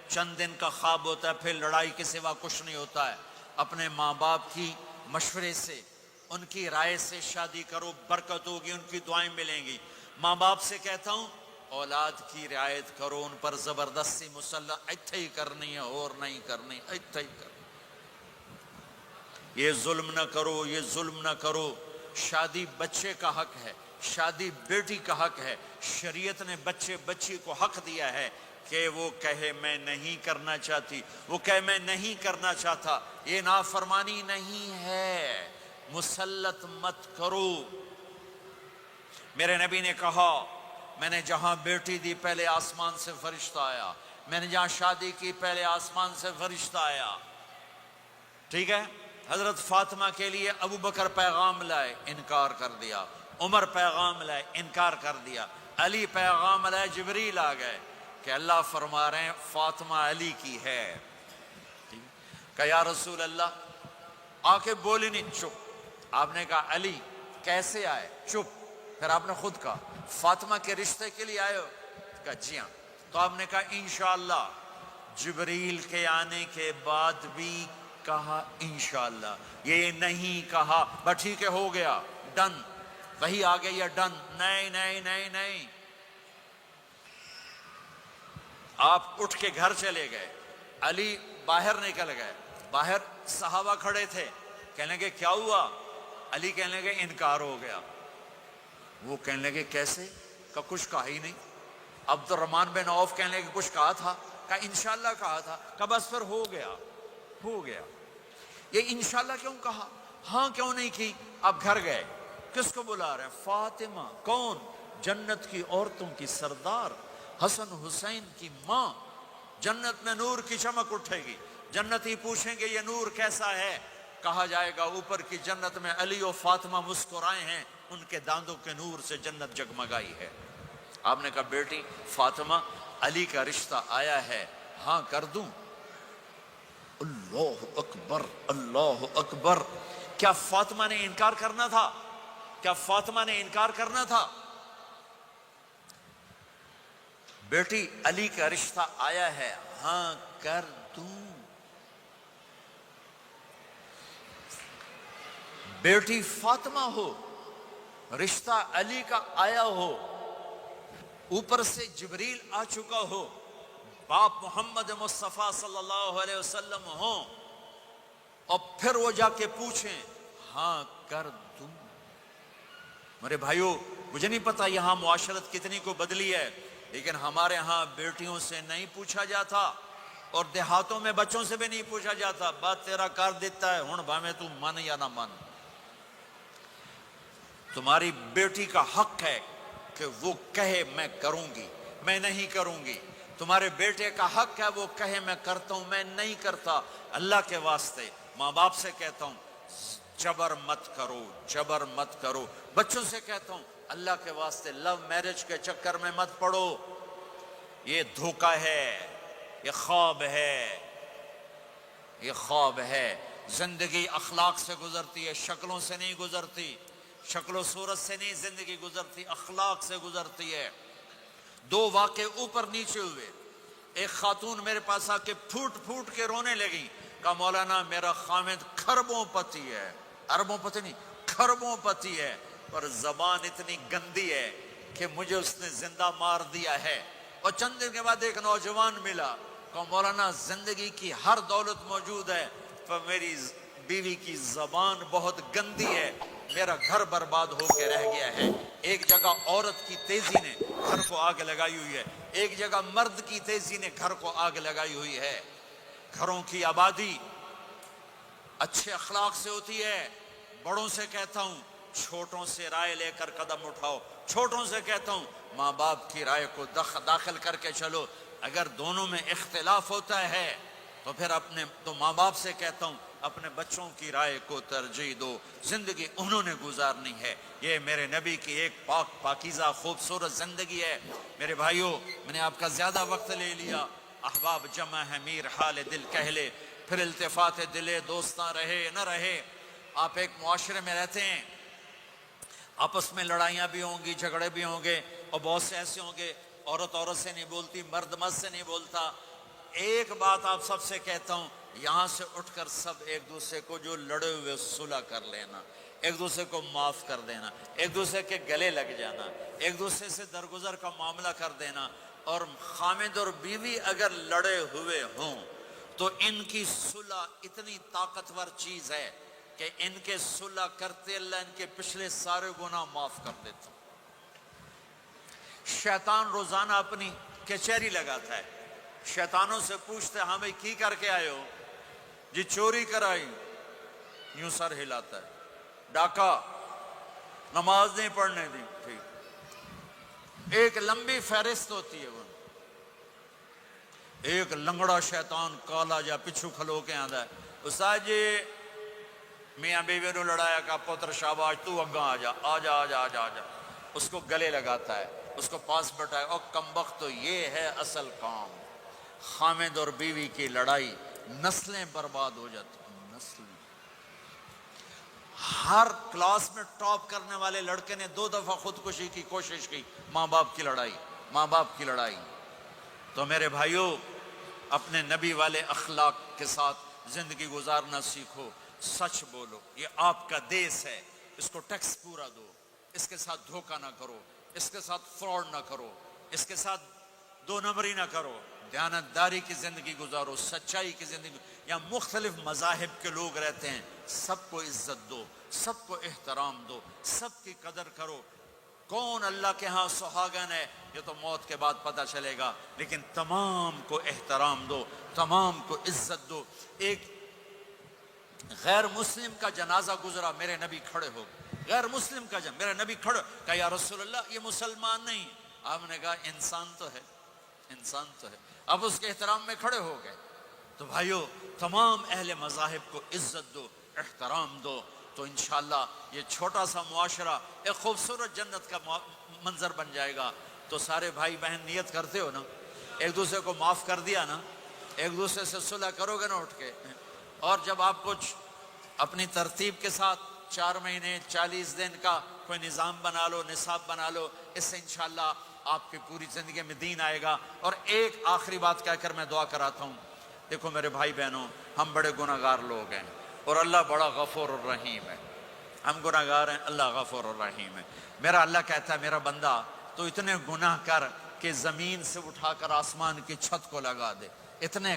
Speaker 1: چند دن کا خواب ہوتا ہے، پھر لڑائی کے سوا کچھ نہیں ہوتا ہے۔ اپنے ماں باپ کی مشورے سے، ان کی رائے سے شادی کرو، برکت ہوگی، ان کی دعائیں ملیں گی۔ ماں باپ سے کہتا ہوں اولاد کی رعایت کرو، ان پر زبردستی مسلط ایتھے ہی کرنی ہے اور نہیں کرنی، ایتھے ہی کرنی، یہ ظلم نہ کرو، یہ ظلم نہ کرو۔ شادی بچے کا حق ہے، شادی بیٹی کا حق ہے۔ شریعت نے بچی کو حق دیا ہے کہ وہ کہے میں نہیں کرنا چاہتی، وہ کہے میں نہیں کرنا چاہتا، یہ نافرمانی نہیں ہے، مسلط مت کرو۔ میرے نبی نے کہا میں نے جہاں بیٹی دی پہلے آسمان سے فرشتہ آیا، میں نے جہاں شادی کی پہلے آسمان سے فرشتہ آیا، ٹھیک ہے۔ حضرت فاطمہ کے لیے ابو بکر پیغام لائے، انکار کر دیا، عمر پیغام لائے، انکار کر دیا، علی پیغام لائے، جبریل آ گئے کہ اللہ فرما رہے ہیں فاطمہ علی کی ہے۔ کہ یا رسول اللہ آ کے بولی نہیں، چپ۔ آپ نے کہا علی کیسے آئے؟ چپ۔ پھر آپ نے خود کہا فاطمہ کے رشتے کے لیے آئے ہو؟ کہا جی ہاں۔ تو آپ نے کہا انشاءاللہ۔ جبریل کے آنے کے بعد بھی کہا انشاءاللہ، یہ نہیں کہا بس ٹھیک ہے ہو گیا ڈن، وہی آ گئی ہے ڈن، نہیں نہیں نہیں نہیں۔ آپ اٹھ کے گھر چلے گئے، علی باہر نکل گئے، باہر صحابہ کھڑے تھے، کہنے لگے کیا ہوا؟ علی کہنے لگے انکار ہو گیا۔ وہ کہنے لگے کیسے؟ کہ کچھ کہا ہی نہیں۔ عبد الرحمن بن عوف کہنے لگے کچھ کہا تھا؟ کہ انشاءاللہ کہا تھا۔ کہ بس پھر ہو گیا، ہو گیا۔ یہ انشاءاللہ کیوں کہا؟ ہاں کیوں نہیں کی؟ اب گھر گئے، کس کو بلا رہے ہیں؟ فاطمہ، کون؟ جنت کی عورتوں کی سردار، حسن حسین کی ماں۔ جنت میں نور کی چمک اٹھے گی، جنتی پوچھیں گے یہ نور کیسا ہے؟ کہا جائے گا اوپر کی جنت میں علی و فاطمہ مسکرائے ہیں، ان کے داندوں کے نور سے جنت جگمگائی ہے۔ آپ نے کہا بیٹی فاطمہ علی کا رشتہ آیا ہے، ہاں کر دوں؟ اللہ اکبر، اللہ اکبر۔ کیا فاطمہ نے انکار کرنا تھا؟ کیا فاطمہ نے انکار کرنا تھا؟ بیٹی علی کا رشتہ آیا ہے، ہاں کر دوں۔ بیٹی فاطمہ ہو، رشتہ علی کا آیا ہو، اوپر سے جبریل آ چکا ہو، باپ محمد مصطفیٰ صلی اللہ علیہ وسلم ہوں، اور پھر وہ جا کے پوچھیں ہاں کر دوں۔ میرے بھائیو مجھے نہیں پتا یہاں معاشرت کتنی کو بدلی ہے، لیکن ہمارے ہاں بیٹیوں سے نہیں پوچھا جاتا، اور دیہاتوں میں بچوں سے بھی نہیں پوچھا جاتا، بات تیرا کر دیتا ہے ہن بھاویں تو من یا نہ من۔ تمہاری بیٹی کا حق ہے کہ وہ کہے میں کروں گی، میں نہیں کروں گی۔ تمہارے بیٹے کا حق ہے وہ کہے میں کرتا ہوں، میں نہیں کرتا۔ اللہ کے واسطے ماں باپ سے کہتا ہوں جبر مت کرو، جبر مت کرو۔ بچوں سے کہتا ہوں اللہ کے واسطے لو میرج کے چکر میں مت پڑو، یہ دھوکہ ہے، یہ خواب ہے، یہ خواب ہے۔ زندگی اخلاق سے گزرتی ہے، شکلوں سے نہیں گزرتی، شکل و صورت سے نہیں زندگی گزرتی، اخلاق سے گزرتی ہے۔ دو واقعے اوپر نیچے ہوئے. ایک خاتون میرے پاس آ کے پھوٹ پھوٹ کے رونے لگی. کہا مولانا میرا خامد کھربوں پتی ہے, اربوں پتی نہیں, کھربوں پتی ہے, پر زبان اتنی گندی ہے کہ مجھے اس نے زندہ مار دیا ہے. اور چند دن کے بعد ایک نوجوان ملا. کہا مولانا زندگی کی ہر دولت موجود ہے, پر میری بیوی کی زبان بہت گندی ہے, میرا گھر برباد ہو کے رہ گیا ہے. ایک جگہ عورت کی تیزی نے گھر کو آگ لگائی ہوئی ہے, ایک جگہ مرد کی تیزی نے گھر کو آگ لگائی ہوئی ہے. گھروں کی آبادی اچھے اخلاق سے ہوتی ہے. بڑوں سے کہتا ہوں چھوٹوں سے رائے لے کر قدم اٹھاؤ. چھوٹوں سے کہتا ہوں ماں باپ کی رائے کو داخل کر کے چلو. اگر دونوں میں اختلاف ہوتا ہے تو ماں باپ سے کہتا ہوں اپنے بچوں کی رائے کو ترجیح دو. زندگی انہوں نے گزارنی ہے. یہ میرے نبی کی ایک پاکیزہ خوبصورت زندگی ہے. میرے بھائیوں, میں نے آپ کا زیادہ وقت لے لیا. احباب جمع ہے میر حال دل کہہ لے, پھر التفات دلے دوستاں رہے نہ رہے. آپ ایک معاشرے میں رہتے ہیں, آپس میں لڑائیاں بھی ہوں گی, جھگڑے بھی ہوں گے, اور بہت سے ایسے ہوں گے عورت عورت سے نہیں بولتی, مرد مرد سے نہیں بولتا. ایک بات آپ سب سے کہتا ہوں, یہاں سے اٹھ کر سب ایک دوسرے کو جو لڑے ہوئے صلح کر لینا, ایک دوسرے کو معاف کر دینا, ایک دوسرے کے گلے لگ جانا, ایک دوسرے سے درگزر کا معاملہ کر دینا. اور خامد اور بیوی اگر لڑے ہوئے ہوں تو ان کی صلح اتنی طاقتور چیز ہے کہ ان کے صلح کرتے اللہ ان کے پچھلے سارے گناہ معاف کر دیتا. شیطان روزانہ اپنی کچہری لگاتا ہے. شیطانوں سے پوچھتے ہاں بھائی کی کر کے آئے ہو؟ جی چوری کرائی. یوں سر ہلاتا ہے. ڈاکہ, نماز نہیں پڑھنے دی. ٹھیک, ایک لمبی فہرست ہوتی ہے. وہ ایک لنگڑا شیطان کالا جا پچھو کھلو کے آندا ہے, استاد جی میاں بیوی نے لڑایا, کا پتر شاباش تو اگاں آ جا آ جا آ جا آ جا آ جا. اس کو گلے لگاتا ہے, اس کو پاس بٹھائے. اور کمبخت تو یہ ہے اصل کام. خامد اور بیوی کی لڑائی نسلیں برباد ہو جاتی ہیں. نسلیں. ہر کلاس میں ٹاپ کرنے والے لڑکے نے 2 دفعہ خودکشی کی کوشش کی. ماں باپ کی لڑائی, ماں باپ کی لڑائی. تو میرے بھائیوں, اپنے نبی والے اخلاق کے ساتھ زندگی گزارنا سیکھو. سچ بولو, یہ آپ کا دیس ہے, اس کو ٹیکس پورا دو, اس کے ساتھ دھوکہ نہ کرو, اس کے ساتھ فراڈ نہ کرو, اس کے ساتھ 2 نمبری نہ کرو. دیانتداری کی زندگی گزارو, سچائی کی زندگی. یہاں مختلف مذاہب کے لوگ رہتے ہیں, سب کو عزت دو, سب کو احترام دو, سب کی قدر کرو. کون اللہ کے ہاں سہاگن ہے یہ تو موت کے بعد پتہ چلے گا, لیکن تمام کو احترام دو, تمام کو عزت دو. ایک غیر مسلم کا جنازہ گزرا, میرے نبی کھڑے ہو گئے. غیر مسلم کا جنازہ, میرے نبی کھڑے, کہا یا رسول اللہ یہ مسلمان نہیں. آپ نے کہا انسان تو ہے, انسان تو ہے. اب اس کے احترام میں کھڑے ہو گئے. تو بھائیو, تمام اہل مذاہب کو عزت دو, احترام دو, تو انشاءاللہ یہ چھوٹا سا معاشرہ ایک خوبصورت جنت کا منظر بن جائے گا. تو سارے بھائی بہن نیت کرتے ہو نا, ایک دوسرے کو معاف کر دیا نا, ایک دوسرے سے صلح کرو گے نا اٹھ کے. اور جب آپ کچھ اپنی ترتیب کے ساتھ 4 مہینے 40 دن کا کوئی نظام بنا لو, نصاب بنا لو, اس سے انشاءاللہ آپ کی پوری زندگی میں دین آئے گا. اور ایک آخری بات کہہ کر میں دعا کراتا ہوں. دیکھو میرے بھائی بہنوں, ہم بڑے گناہگار لوگ ہیں اور اللہ بڑا غفور الرحیم ہے. ہم گناہگار ہیں, اللہ غفور الرحیم ہے. میرا اللہ کہتا ہے میرا بندہ تو اتنے گناہ کر کہ زمین سے اٹھا کر آسمان کی چھت کو لگا دے, اتنے